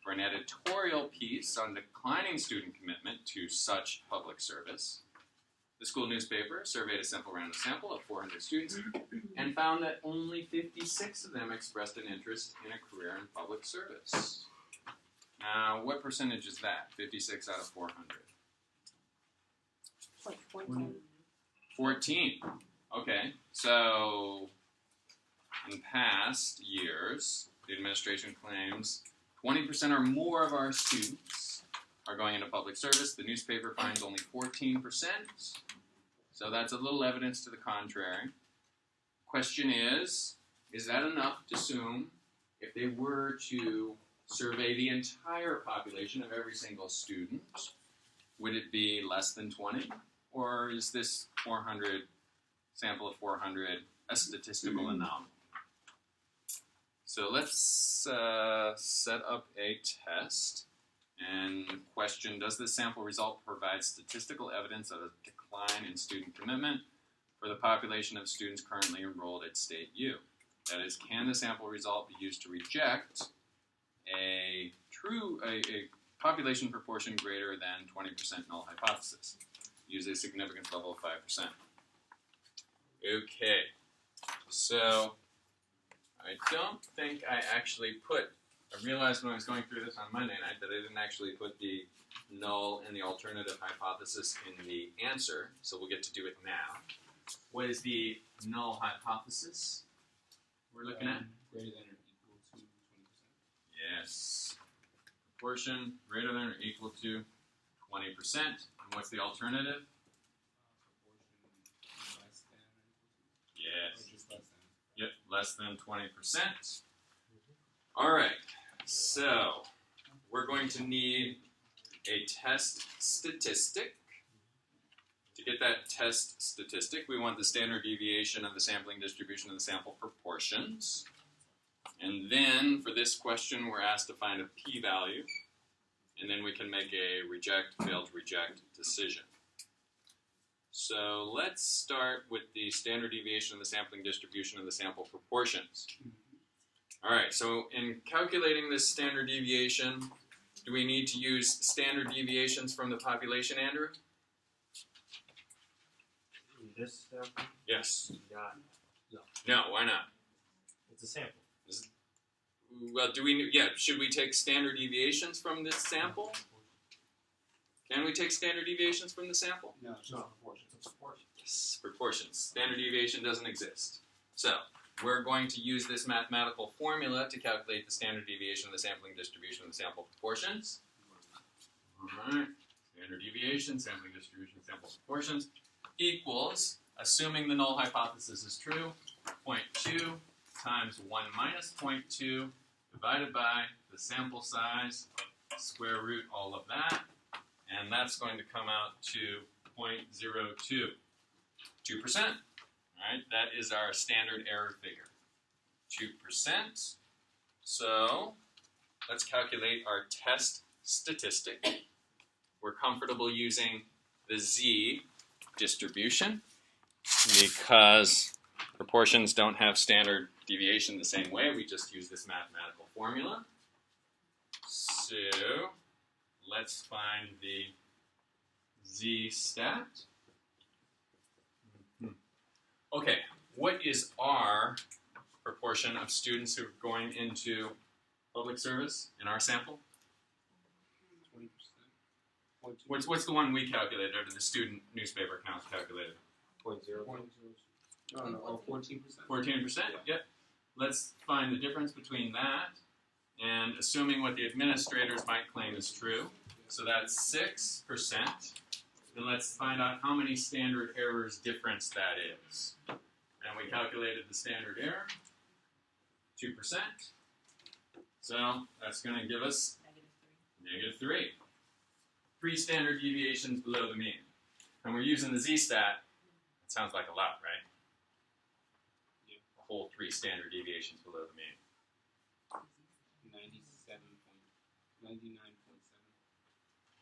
S1: For an editorial piece on declining student commitment to such public service, the school newspaper surveyed a simple random sample of 400 students and found that only 56 of them expressed an interest in a career in public service. Now, what percentage is that? 56 out of 400.
S8: Like 14.
S1: 14. Okay, so in past years, the administration claims 20% or more of our students are going into public service. The newspaper finds only 14%. So that's a little evidence to the contrary. Question is that enough to assume if they were to survey the entire population of every single student, would it be less than 20? Or is this 400, sample of 400, a statistical anomaly? So let's set up a test and question, does this sample result provide statistical evidence of a decline in student commitment for the population of students currently enrolled at State U? That is, can the sample result be used to reject a population proportion greater than 20% null hypothesis? Use a significance level of 5%. Okay, so I don't think I actually I realized when I was going through this on Monday night that I didn't actually put the null and the alternative hypothesis in the answer, so we'll get to do it now. What is the null hypothesis we're looking at?
S7: Greater than or equal to 20%.
S1: Yes. Proportion greater than or equal to 20%. And what's the alternative?
S7: Proportion less than or equal to.
S1: Yes.
S7: Or just less than.
S1: Yep, less than 20%. All right, so we're going to need a test statistic. To get that test statistic, we want the standard deviation of the sampling distribution of the sample proportions. And then for this question, we're asked to find a p-value, and then we can make a reject, failed to reject decision. So let's start with the standard deviation of the sampling distribution of the sample proportions. All right, so in calculating this standard deviation, do we need to use standard deviations from the population, Andrew?
S5: This sample?
S1: Yes.
S5: Not.
S1: No, why not?
S5: It's a sample.
S1: Well, should we take standard deviations from this sample? Can we take standard deviations from the sample?
S7: No, it's just proportion. It's proportion.
S1: Yes, proportions. Standard deviation doesn't exist. So, we're going to use this mathematical formula to calculate the standard deviation of the sampling distribution of the sample proportions. Alright, standard deviation, sampling distribution, sample proportions equals, assuming the null hypothesis is true, 0.2 times 1 minus 0.2 divided by the sample size, square root all of that, and that's going to come out to 0.02. 2%. All right, that is our standard error figure. 2%. So let's calculate our test statistic. We're comfortable using the Z distribution because proportions don't have standard deviation the same way. We just use this mathematical formula. So let's find the Z stat. Okay, what is our proportion of students who are going into public service in our sample?
S7: 20%.
S1: What's the one we calculated, or the student newspaper count calculated?
S5: 0.02.
S7: No, 14%.
S1: 14%? Yep. Let's find the difference between that and assuming what the administrators might claim is true. So that's 6%. Then let's find out how many standard errors difference that is. And we calculated the standard error, 2%. So that's going to give us -3. 3 standard deviations below the mean. And we're using the Z-stat. It sounds like a lot, right?
S7: Yeah.
S1: A whole 3 standard deviations below the mean.
S7: 99.7.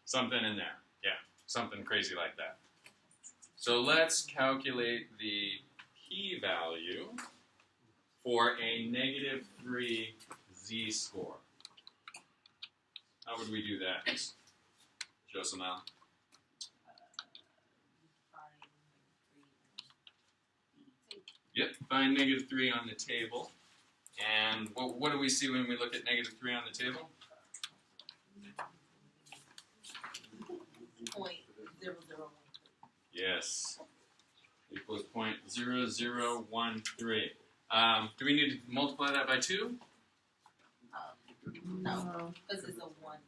S1: Something in there. Yeah, something crazy like that. So let's calculate the p-value for a -3 z-score. How would we do that, Josemel? Yep, find -3 on the table. And what do we see when we look at -3 on the table?
S2: 0.0013.
S1: Yes. Equals 0.0013. Do we need to multiply that by 2?
S2: No, because it's a 1.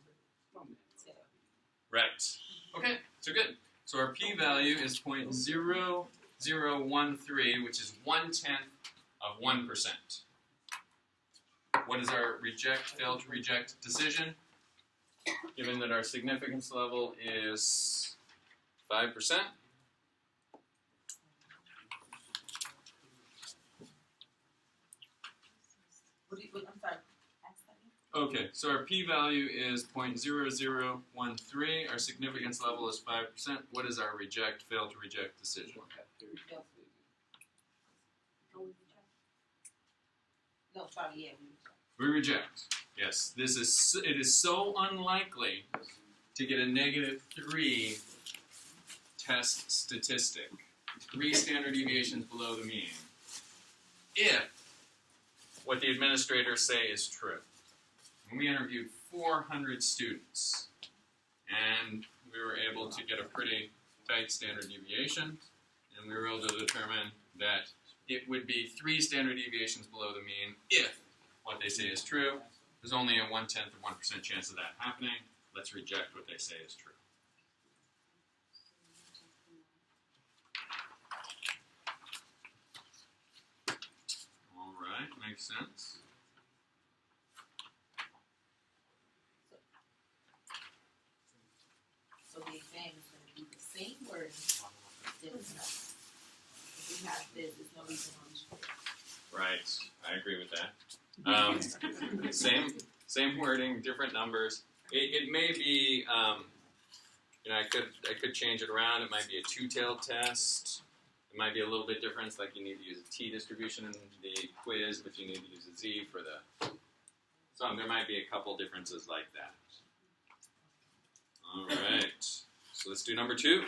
S1: Right. Okay, so good. So our p-value is 0.0013, which is 1/10 of 1%. What is our fail to reject decision? Given that our significance level is 5%.
S2: I'm sorry.
S1: Okay, so our p-value is 0.0013. Our significance level is 5%. What is our fail to reject decision?
S2: No, sorry, yeah.
S1: We reject. Yes, it is so unlikely to get a -3 test statistic, 3 standard deviations below the mean, if what the administrators say is true. And we interviewed 400 students, and we were able to get a pretty tight standard deviation, and we were able to determine that it would be 3 standard deviations below the mean if what they say is true. There's only a 1/10 of 1% chance of that happening. Let's reject what they say is true. All right, makes sense.
S2: So the exam is going to be the same word, different. If we have this, there's no reason why we should.
S1: Right, I agree with that. Same wording, different numbers. It may be, I could change it around. It might be a 2-tailed test. It might be a little bit different, like you need to use a t distribution in the quiz, but you need to use a z for the. So there might be a couple differences like that. All right, so let's do number 2.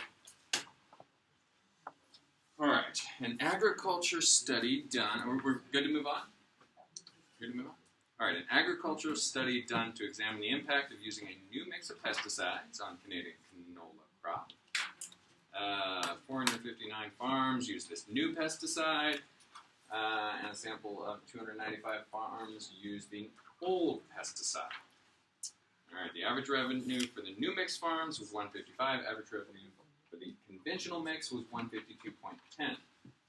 S1: All right, an agriculture study done. We're good to move on? Good to move on? All right, an agricultural study done to examine the impact of using a new mix of pesticides on Canadian canola crop. 459 farms used this new pesticide, and a sample of 295 farms used the old pesticide. All right, the average revenue for the new mix farms was $155. Average revenue for the conventional mix was $152.10.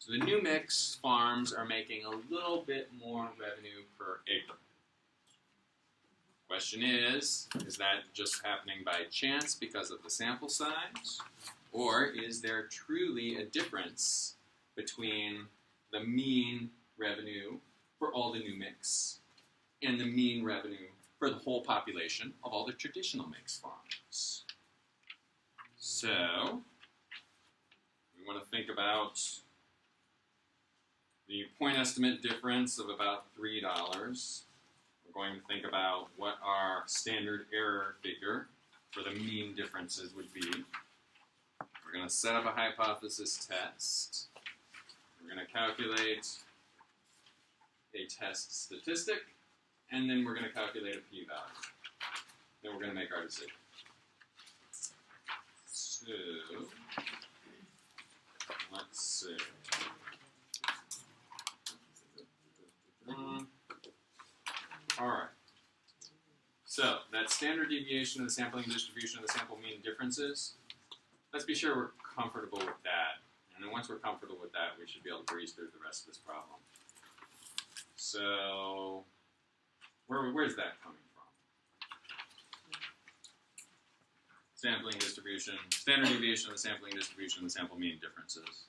S1: So the new mix farms are making a little bit more revenue per acre. Question is that just happening by chance because of the sample size? Or is there truly a difference between the mean revenue for all the new mix and the mean revenue for the whole population of all the traditional mix farms? So, we want to think about the point estimate difference of about $3. We're going to think about what our standard error figure for the mean differences would be. We're going to set up a hypothesis test. We're going to calculate a test statistic, and then we're going to calculate a p-value. Then we're going to make our decision. So, let's see. All right. So, that standard deviation of the sampling distribution of the sample mean differences, let's be sure we're comfortable with that. And then once we're comfortable with that, we should be able to breeze through the rest of this problem. So, where's that coming from? Sampling distribution, standard deviation of the sampling distribution, the sample mean differences.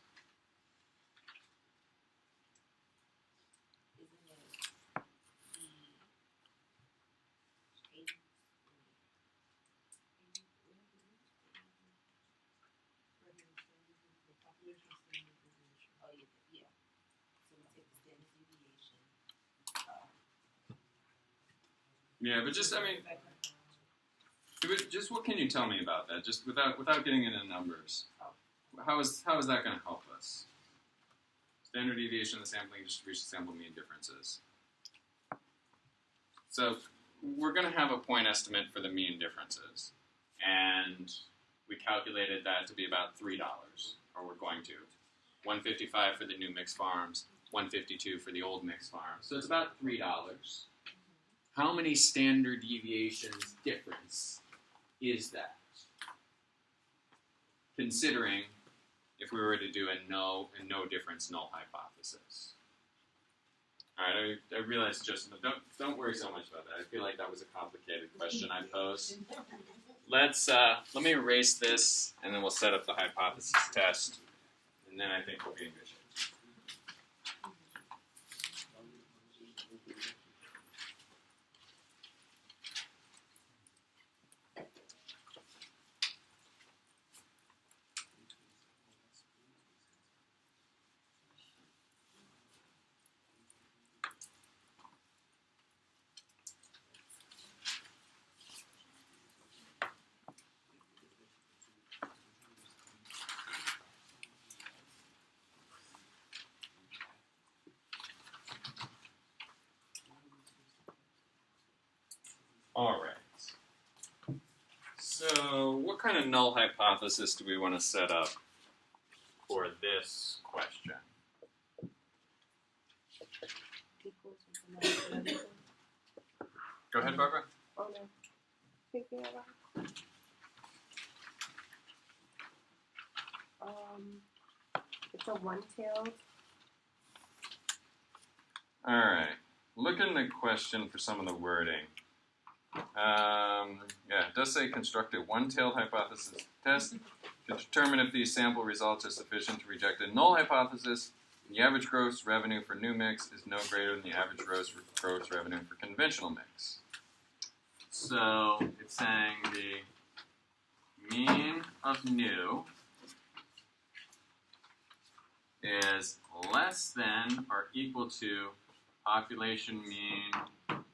S1: Yeah, but just, I mean, just what can you tell me about that? Just without getting into numbers. How is that going to help us? Standard deviation of the sampling distribution, sample mean differences. So we're going to have a point estimate for the mean differences, and we calculated that to be about $3, or we're going to. $1.55 for the new mixed farms, $1.52 for the old mixed farms. So it's about $3. How many standard deviations difference is that? Considering if we were to do a no difference null hypothesis. All right, I realize, Justin, don't worry so much about that. I feel like that was a complicated question I posed. Let me erase this, and then we'll set up the hypothesis test, and then I think we'll be in good shape. All right. So what kind of null hypothesis do we want to set up for this question? Go ahead, Barbara.
S8: Oh no. Figure it out. It's a one-tailed.
S1: All right. Look in the question for some of the wording. Yeah, it does say construct a one-tailed hypothesis test to determine if these sample results are sufficient to reject a null hypothesis. The average gross revenue for new mix is no greater than the average gross revenue for conventional mix. So it's saying the mean of new is less than or equal to population mean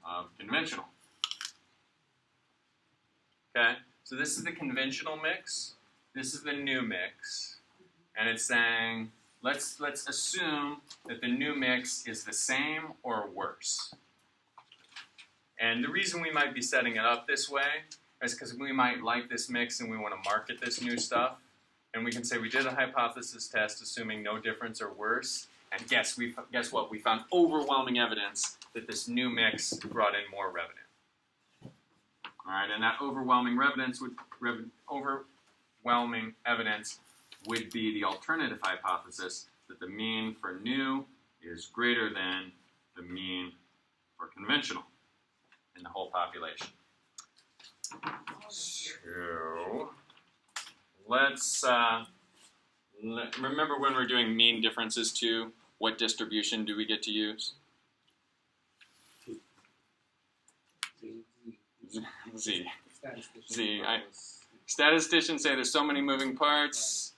S1: of conventional. Okay, so this is the conventional mix, this is the new mix, and it's saying, let's assume that the new mix is the same or worse. And the reason we might be setting it up this way is because we might like this mix and we want to market this new stuff, and we can say we did a hypothesis test assuming no difference or worse, and guess what? We found overwhelming evidence that this new mix brought in more revenue. All right, and that overwhelming evidence would be the alternative hypothesis that the mean for new is greater than the mean for conventional in the whole population. So let's remember when we're doing mean differences too, what distribution do we get to use? Z. Statisticians say there's so many moving parts,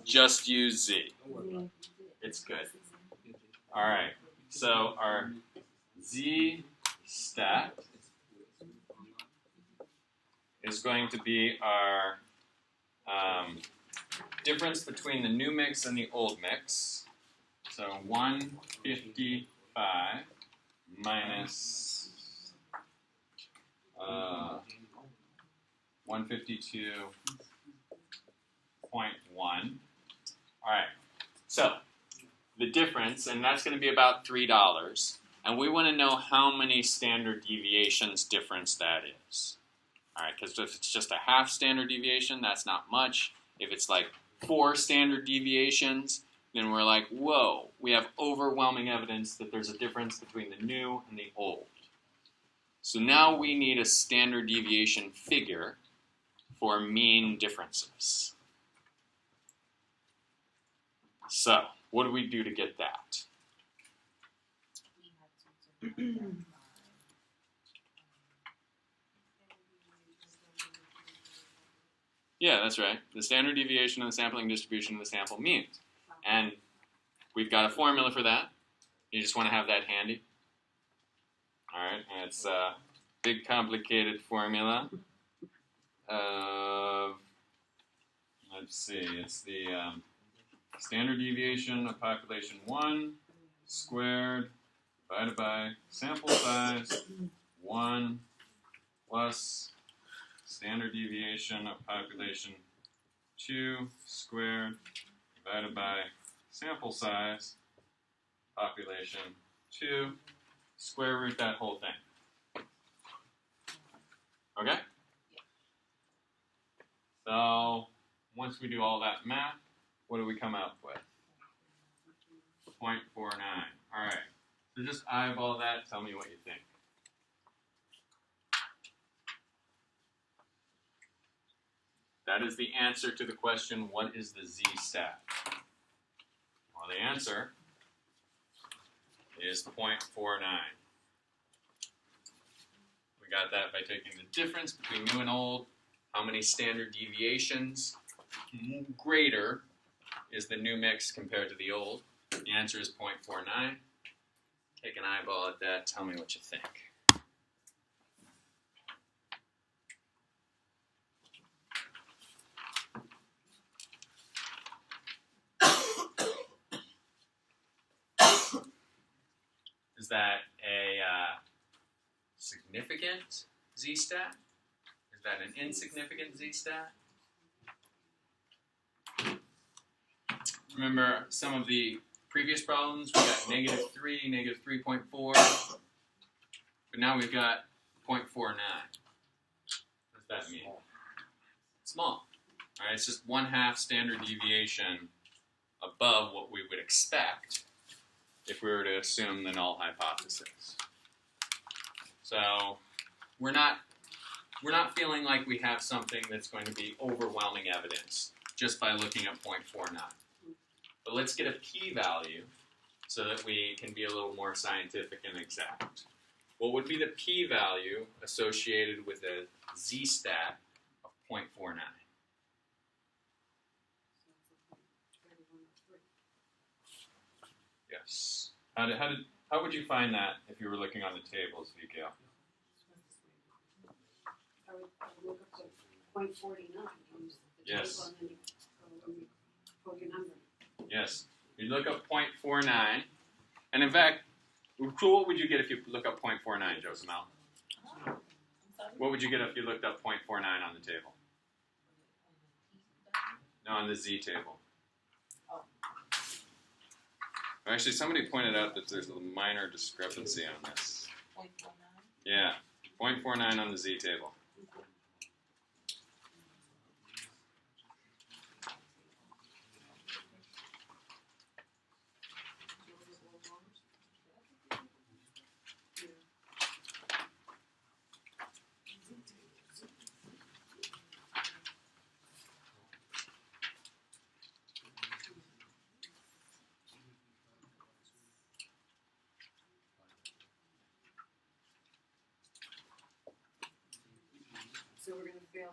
S1: just use Z. It's good. All right, so our Z stat is going to be our difference between the new mix and the old mix. So 155 minus 152.1. All right, so the difference, and that's going to be about $3. And we want to know how many standard deviations difference that is. All right, because if it's just a half standard deviation, that's not much. If it's like 4 standard deviations, then we're like, whoa, we have overwhelming evidence that there's a difference between the new and the old. So now we need a standard deviation figure for mean differences. So, what do we do to get that? Yeah, that's right. The standard deviation of the sampling distribution of the sample means. And we've got a formula for that. You just want to have that handy. All right, and it's a big complicated formula of, let's see, it's the standard deviation of population 1 squared divided by sample size 1 plus standard deviation of population 2 squared divided by sample size population 2, square root that whole thing. Okay? So once we do all that math, what do we come up with? 0.49. All right. So just eyeball that. Tell me what you think. That is the answer to the question, what is the z-stat? Well, the answer is 0.49. We got that by taking the difference between new and old. How many standard deviations greater is the new mix compared to the old? The answer is 0.49. Take an eyeball at that. Tell me what you think. Is that a significant z-stat? Is that an insignificant z-stat? Remember some of the previous problems? We got -3, -3.4, but now we've got 0.49. What does that mean? Small. All right, it's just 1/2 standard deviation above what we would expect if we were to assume the null hypothesis. So we're not feeling like we have something that's going to be overwhelming evidence just by looking at 0.49. But let's get a p-value so that we can be a little more scientific and exact. What would be the p-value associated with a z-stat of 0.49? Yes. How would you find that if you were looking on the tables, Vicky?
S3: I would look up to 0.49. Use the
S1: Yes.
S3: table and then you quote your number.
S1: Yes. You look up 0.49, and in fact, what would you get if you look up 0.49, Josemel? What would you get if you looked up 0.49 on the table? No, on the z table. Actually, somebody pointed out that there's a minor discrepancy on this.
S2: 0.49.
S1: Yeah, 0.49 on the z table.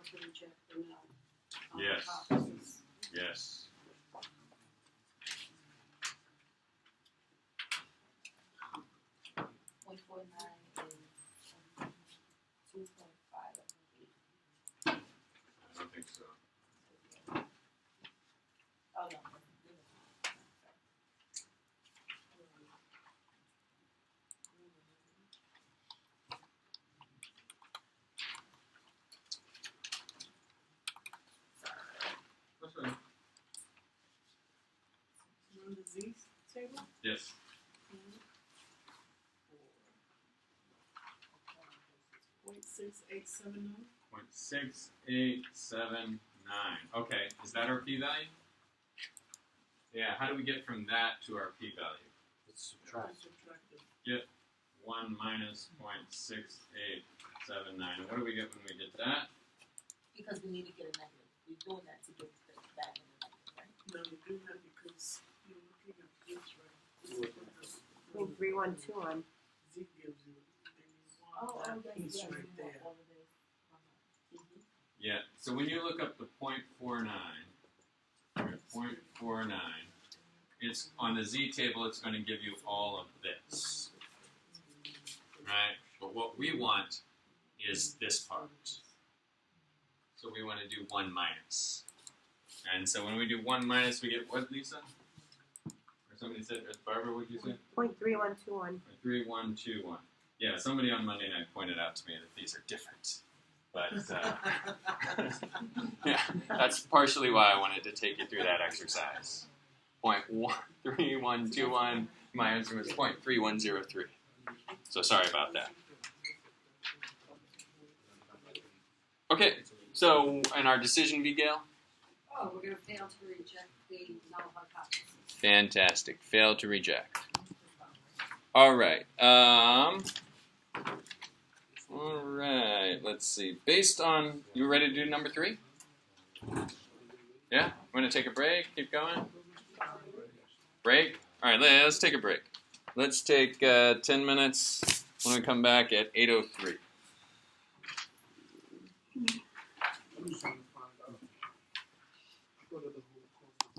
S3: to reject the no. on the
S1: Yes.
S3: hypothesis.
S1: Yes.
S2: .49 is 2.5.
S1: I don't think so.
S2: Oh no.
S1: That's right.
S3: On the Z table?
S1: Yes.
S3: 0.6879.
S1: 0.6879. Okay, is that our p-value? Yeah, how do we get from that to our p-value?
S5: Let's subtract.
S3: Subtracted.
S1: 1 minus 0.6879. And what do we get when we get that?
S2: Because we need to get a negative. We're doing that to get that in the negative, right?
S3: No, we do that because you're looking at this, right? This is what the-
S8: I mean, 3121.
S3: Z gives you. And you
S2: Oh,
S3: want that
S2: yes,
S3: piece
S2: yes,
S3: right there.
S2: all of this.
S1: Yeah, so when you look up the 0.49, 0.49, it's on the z table, it's going to give you all of this. Right? But what we want is this part. So we want to do 1 minus. And so when we do 1 minus, we get what, Lisa? Or somebody said, Barbara, what did you say?
S8: 0.3121.
S1: 3121. Yeah, somebody on Monday night pointed out to me that these are different. But yeah, that's partially why I wanted to take you through that exercise. 0.3121, my answer was 0.3103. So sorry about that. Okay, so in our decision, V. Gail?
S3: Oh, we're gonna fail to reject the null hypothesis.
S1: Fantastic. Failed to reject. All right. All right. Let's see. Based on, you ready to do number 3? Yeah? We're going to take a break? Keep going? Break? All right, let's take a break. Let's take 10 minutes when we come back at 8:03.
S6: Who's on the phone? Go to the